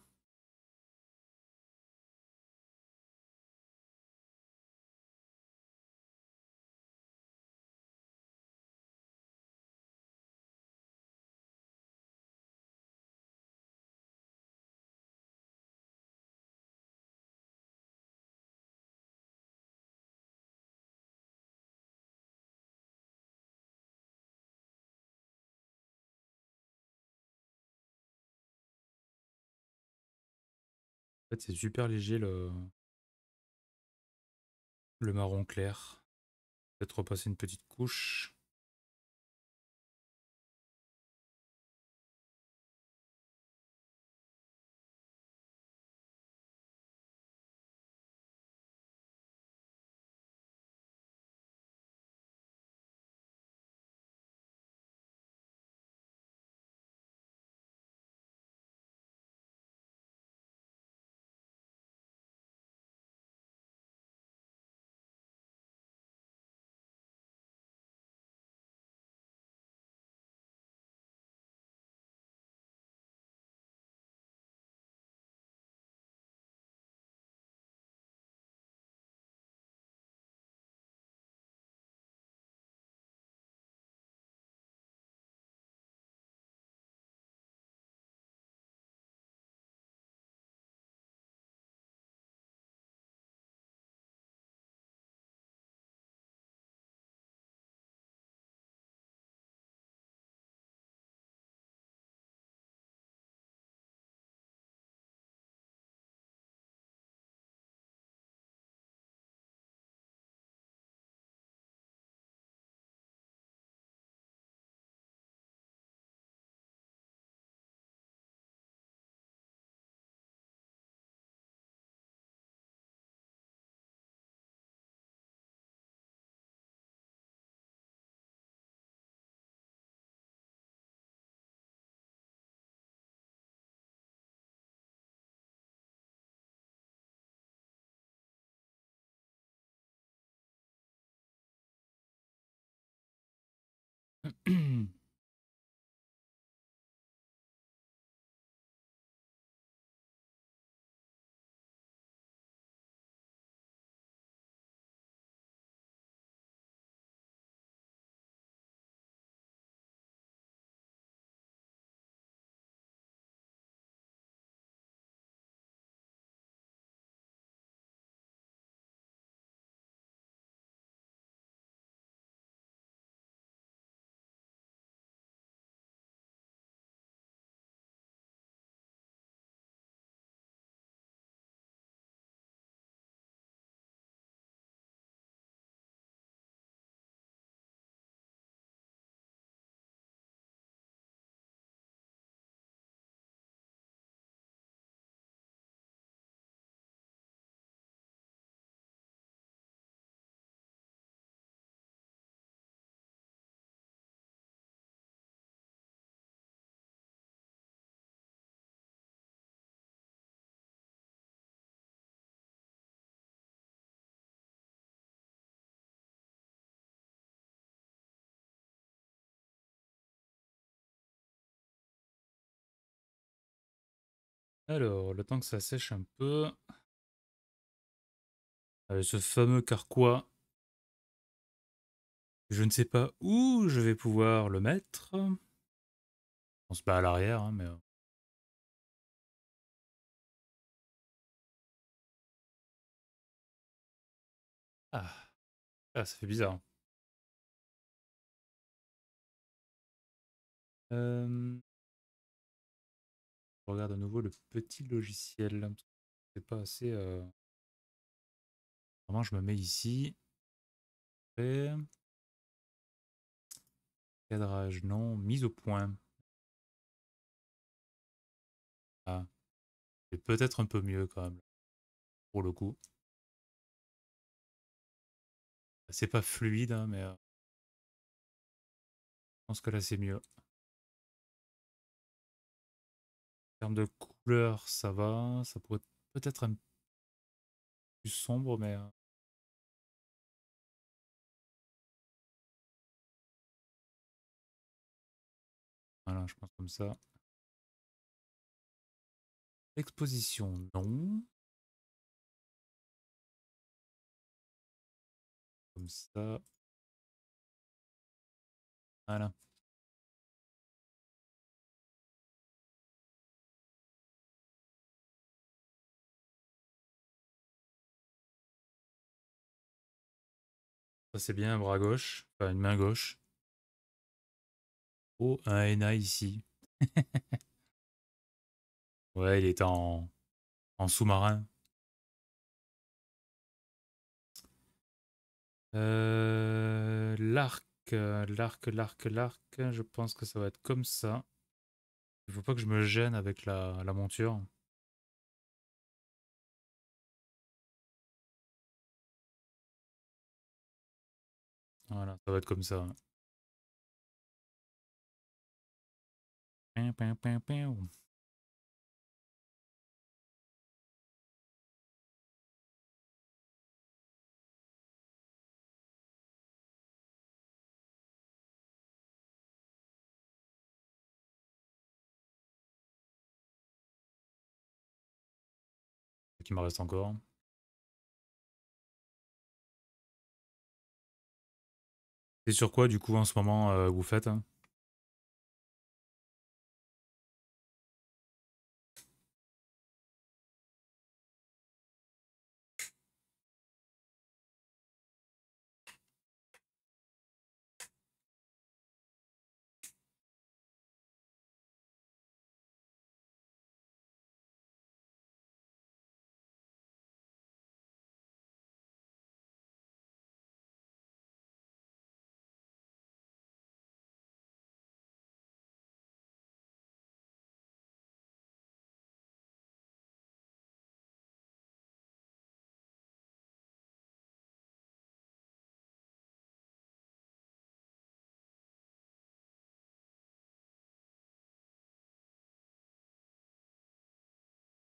En fait, c'est super léger le marron clair. Peut-être repasser une petite couche. Alors, le temps que ça sèche un peu. Ce fameux carquois, je ne sais pas où je vais pouvoir le mettre. Je pense pas à l'arrière, hein, mais... Ah, ah, ça fait bizarre. Euh, je regarde à nouveau le petit logiciel. C'est pas assez... Vraiment, je me mets ici. Et... Cadrage, non. Mise au point. Ah, c'est peut-être un peu mieux quand même, pour le coup. C'est pas fluide, hein, mais je pense que là c'est mieux. En termes de couleur, ça va. Ça pourrait peut-être un peu plus sombre, mais voilà, je pense comme ça. Exposition, non. Comme ça. Voilà. Ça c'est bien, bras gauche. Enfin, une main gauche. Oh, un henna ici. Ouais, il est en sous-marin. L'arc. Je pense que ça va être comme ça. Il faut pas que je me gêne avec la monture. Voilà, ça va être comme ça. Pin, pin, pin, pin. Ce qui me reste encore. C'est sur quoi du coup en ce moment vous faites, hein?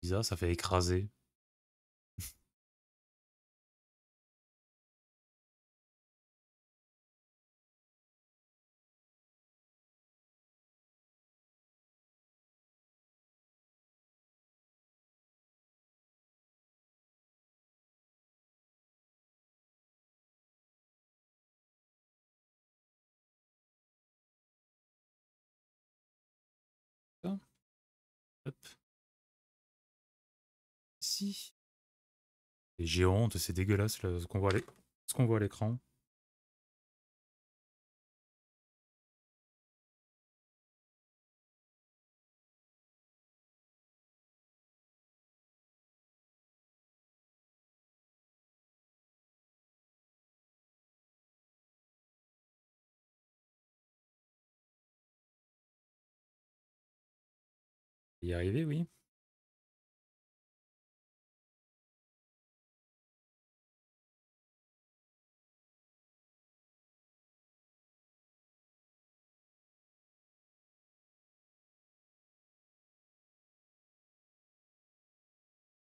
Bizarre, ça fait écraser. Ça, hop, ici. Et j'ai honte, c'est dégueulasse ce qu'on voit ce qu'on voit à l'écran. Y arriver, oui.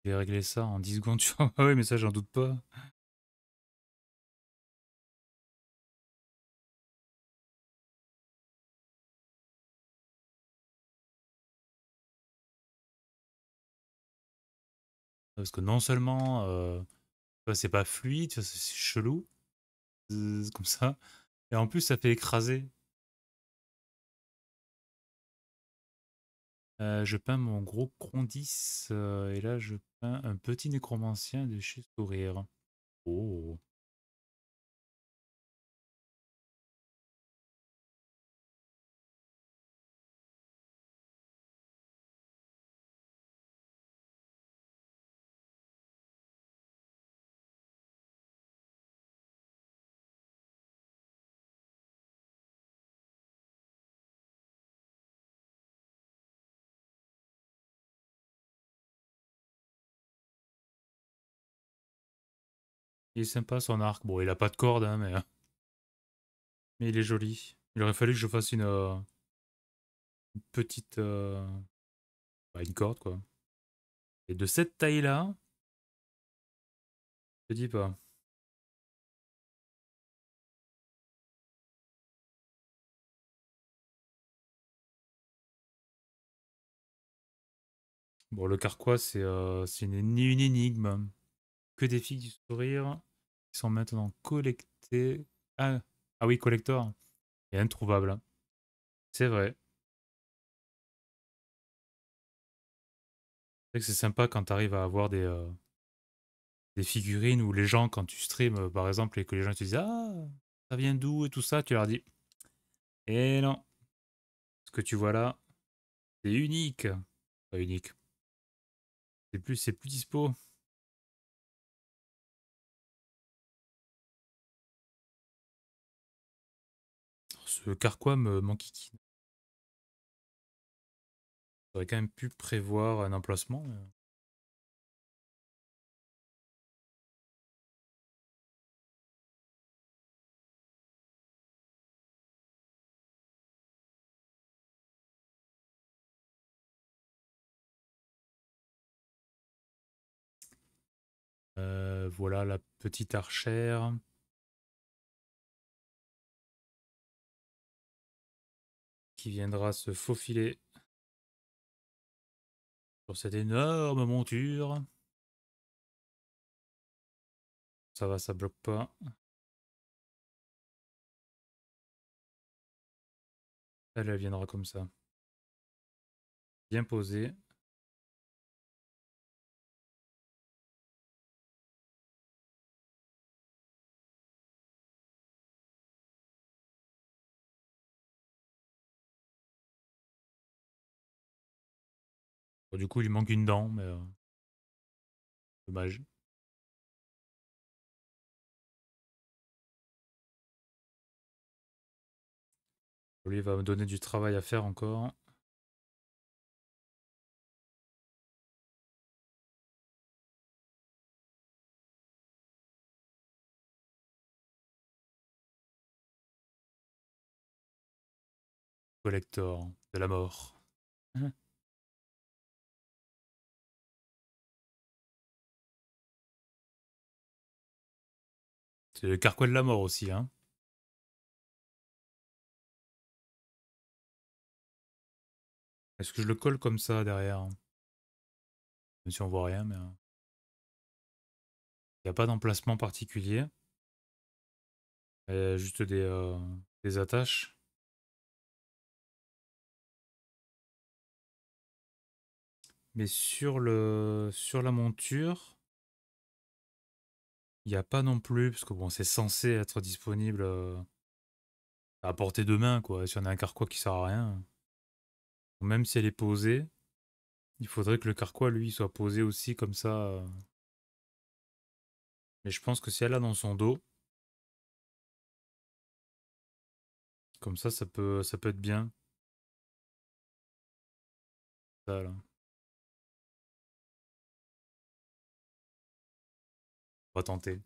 Je vais régler ça en 10 secondes. Ah oui, mais ça, j'en doute pas. Parce que non seulement c'est pas fluide, c'est chelou, comme ça, et en plus ça fait écraser. Je peins mon gros Grondis, et là je peins un petit nécromancien de chez Sourire. Oh. Il est sympa son arc. Bon, il a pas de corde, hein, mais il est joli. Il aurait fallu que je fasse une petite. Bah, une corde, quoi. Et de cette taille-là, je te dis pas. Bon, le carquois, c'est une énigme. Que des filles du sourire qui sont maintenant collectées. Ah, ah oui, collector. Et introuvable. C'est vrai. C'est vrai que c'est sympa quand tu arrives à avoir des figurines où les gens, quand tu streams, par exemple, et que les gens te disent ah, ça vient d'où et tout ça, tu leur dis eh non, ce que tu vois là, c'est unique. Pas unique. C'est plus dispo. Ce carquois me m'enquiquine. J'aurais quand même pu prévoir un emplacement. Voilà la petite archère qui viendra se faufiler sur cette énorme monture. Ça va, ça bloque pas. Elle viendra comme ça. Bien posée. Bon, du coup, il lui manque une dent, mais dommage. Lui va me donner du travail à faire encore. Collector de la mort. Mhm. C'est le carquois de la mort aussi, hein. Est-ce que je le colle comme ça derrière? Même si on voit rien, mais il n'y a pas d'emplacement particulier. Juste des attaches. Mais sur la monture, il n'y a pas non plus, parce que bon, c'est censé être disponible à portée de main, quoi. Si on a un carquois qui sert à rien, même si elle est posée, il faudrait que le carquois, lui, soit posé aussi comme ça. Mais je pense que si elle a dans son dos, comme ça peut être bien. Ça, là. On va tenter.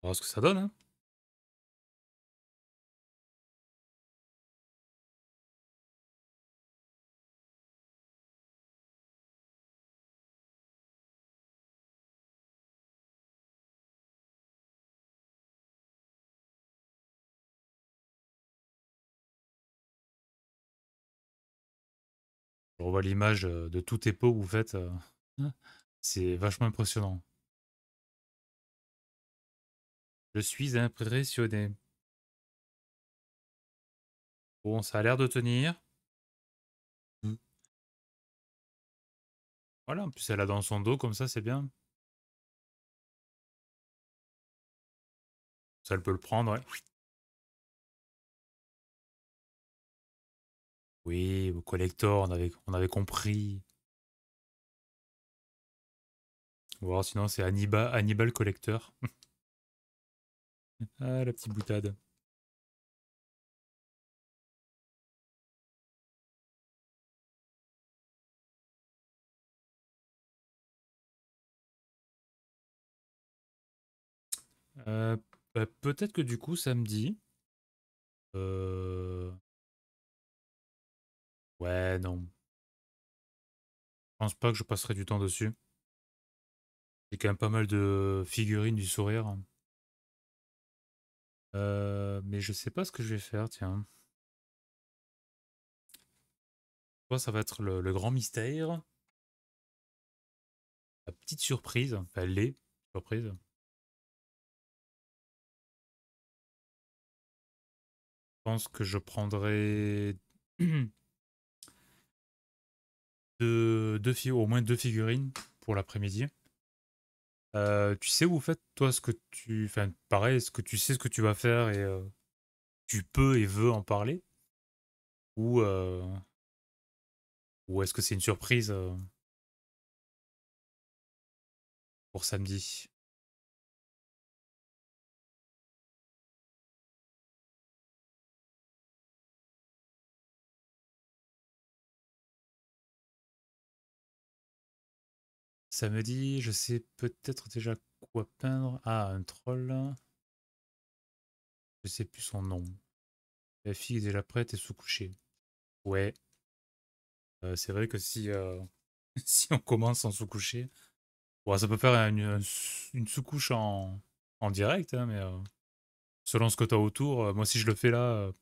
On verra ce que ça donne, hein. Je revois l'image de tous tes pots que vous faites. C'est vachement impressionnant. Je suis impressionné. Bon, ça a l'air de tenir. Mm. Voilà, en plus elle a dans son dos, comme ça, c'est bien. Ça, elle peut le prendre, ouais. Oui, au collector, on avait compris. Ou alors sinon, c'est Hannibal Collector. Ah, la petite boutade. Euh, peut-être que du coup, samedi. Euh... Ouais, non. Je pense pas que je passerai du temps dessus. J'ai quand même pas mal de figurines du sourire. Mais je sais pas ce que je vais faire, tiens. Toi, ça va être le grand mystère. La petite surprise. Enfin, les surprises. Je pense que je prendrai au moins deux figurines pour l'après-midi. Tu sais où, en fait, toi, ce que tu... Enfin, pareil, est-ce que tu sais ce que tu vas faire et tu peux et veux en parler? Ou, euh, ou est-ce que c'est une surprise pour samedi? Samedi, je sais peut-être déjà quoi peindre. Ah, un troll. Je sais plus son nom. La fille est déjà prête et sous-couchée. Ouais, c'est vrai que si, si on commence en sous-couché, bon, ça peut faire une sous-couche en direct, hein, mais selon ce que tu as autour, moi si je le fais là,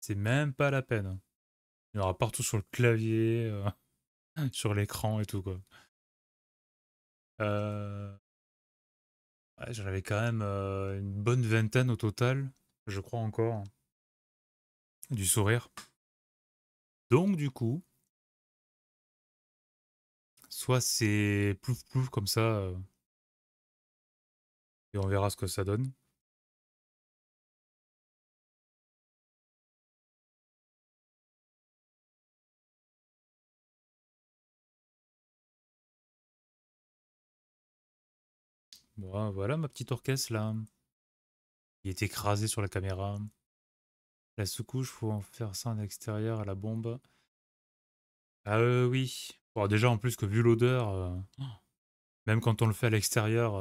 c'est même pas la peine. Il y aura partout sur le clavier, sur l'écran et tout quoi. Euh, ouais, j'en avais quand même une bonne vingtaine au total, je crois encore, du sourire. Donc du coup, soit c'est plouf plouf comme ça, et on verra ce que ça donne. Bon, voilà ma petite orchestre là. Il est écrasé sur la caméra. La sous-couche, faut en faire ça en extérieur à la bombe. Ah oui. Bon, déjà en plus que vu l'odeur, même quand on le fait à l'extérieur,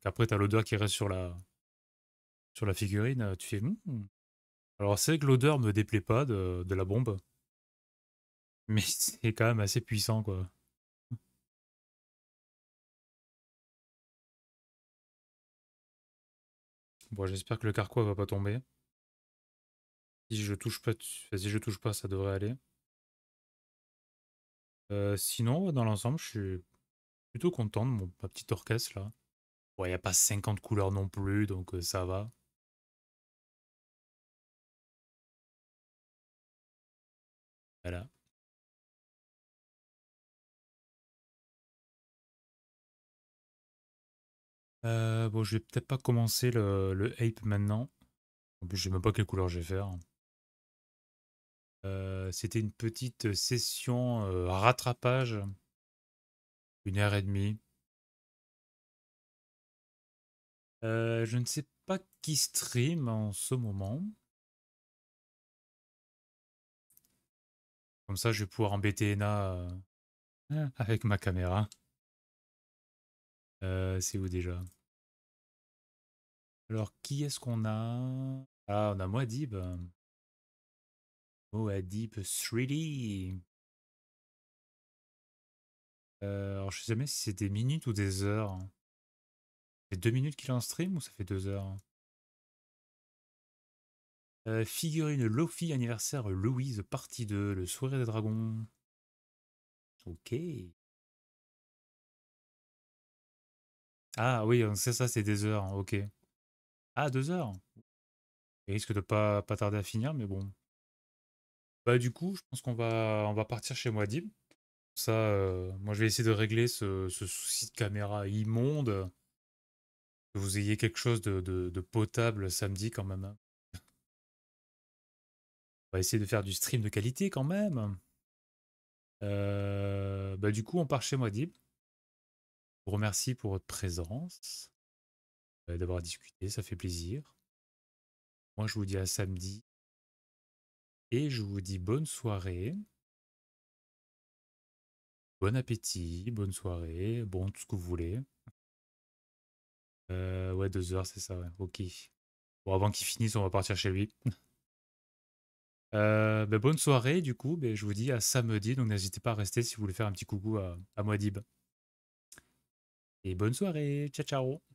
qu'après t'as l'odeur qui reste sur la figurine, tu fais hmm. Alors c'est que l'odeur me déplaît pas de la bombe, mais c'est quand même assez puissant quoi. Bon, j'espère que le carquois va pas tomber. Si je touche pas, si je touche pas, ça devrait aller. Sinon, dans l'ensemble, je suis plutôt content de ma petite orchestre là. Ouais, y a pas 50 couleurs non plus, donc ça va. Voilà. Bon, je vais peut-être pas commencer le Ape maintenant. En plus, je sais même pas quelle couleur je vais faire. C'était une petite session rattrapage, 1 heure et demie. Je ne sais pas qui stream en ce moment. Comme ça, je vais pouvoir embêter Ena avec ma caméra. C'est où déjà? Alors, qui est-ce qu'on a? Ah, on a Muad'Dib. Muad'Dib 3D. Alors, je sais jamais si c'est des minutes ou des heures. C'est 2 minutes qu'il est en stream ou ça fait 2 heures? Figurine Lofi anniversaire Louise, partie 2, le sourire des dragons. Ok. Ah oui, c'est ça, c'est des heures. Ok. Ah, 2 heures. Il risque de pas tarder à finir, mais bon. Bah du coup, je pense qu'on va partir chez Muad'Dib. Ça, moi je vais essayer de régler ce souci de caméra immonde. Que vous ayez quelque chose de potable samedi quand même, hein. On va essayer de faire du stream de qualité quand même. Bah du coup, on part chez Muad'Dib. Je vous remercie pour votre présence, d'avoir discuté, ça fait plaisir. Moi, je vous dis à samedi et je vous dis bonne soirée, bon appétit, bonne soirée, bon, tout ce que vous voulez. Ouais, 2 heures, c'est ça, ouais, ok. Bon, avant qu'il finisse, on va partir chez lui. Bah, bonne soirée, du coup, bah, je vous dis à samedi, donc n'hésitez pas à rester si vous voulez faire un petit coucou à Muad'Dib. Et bonne soirée, ciao ciao!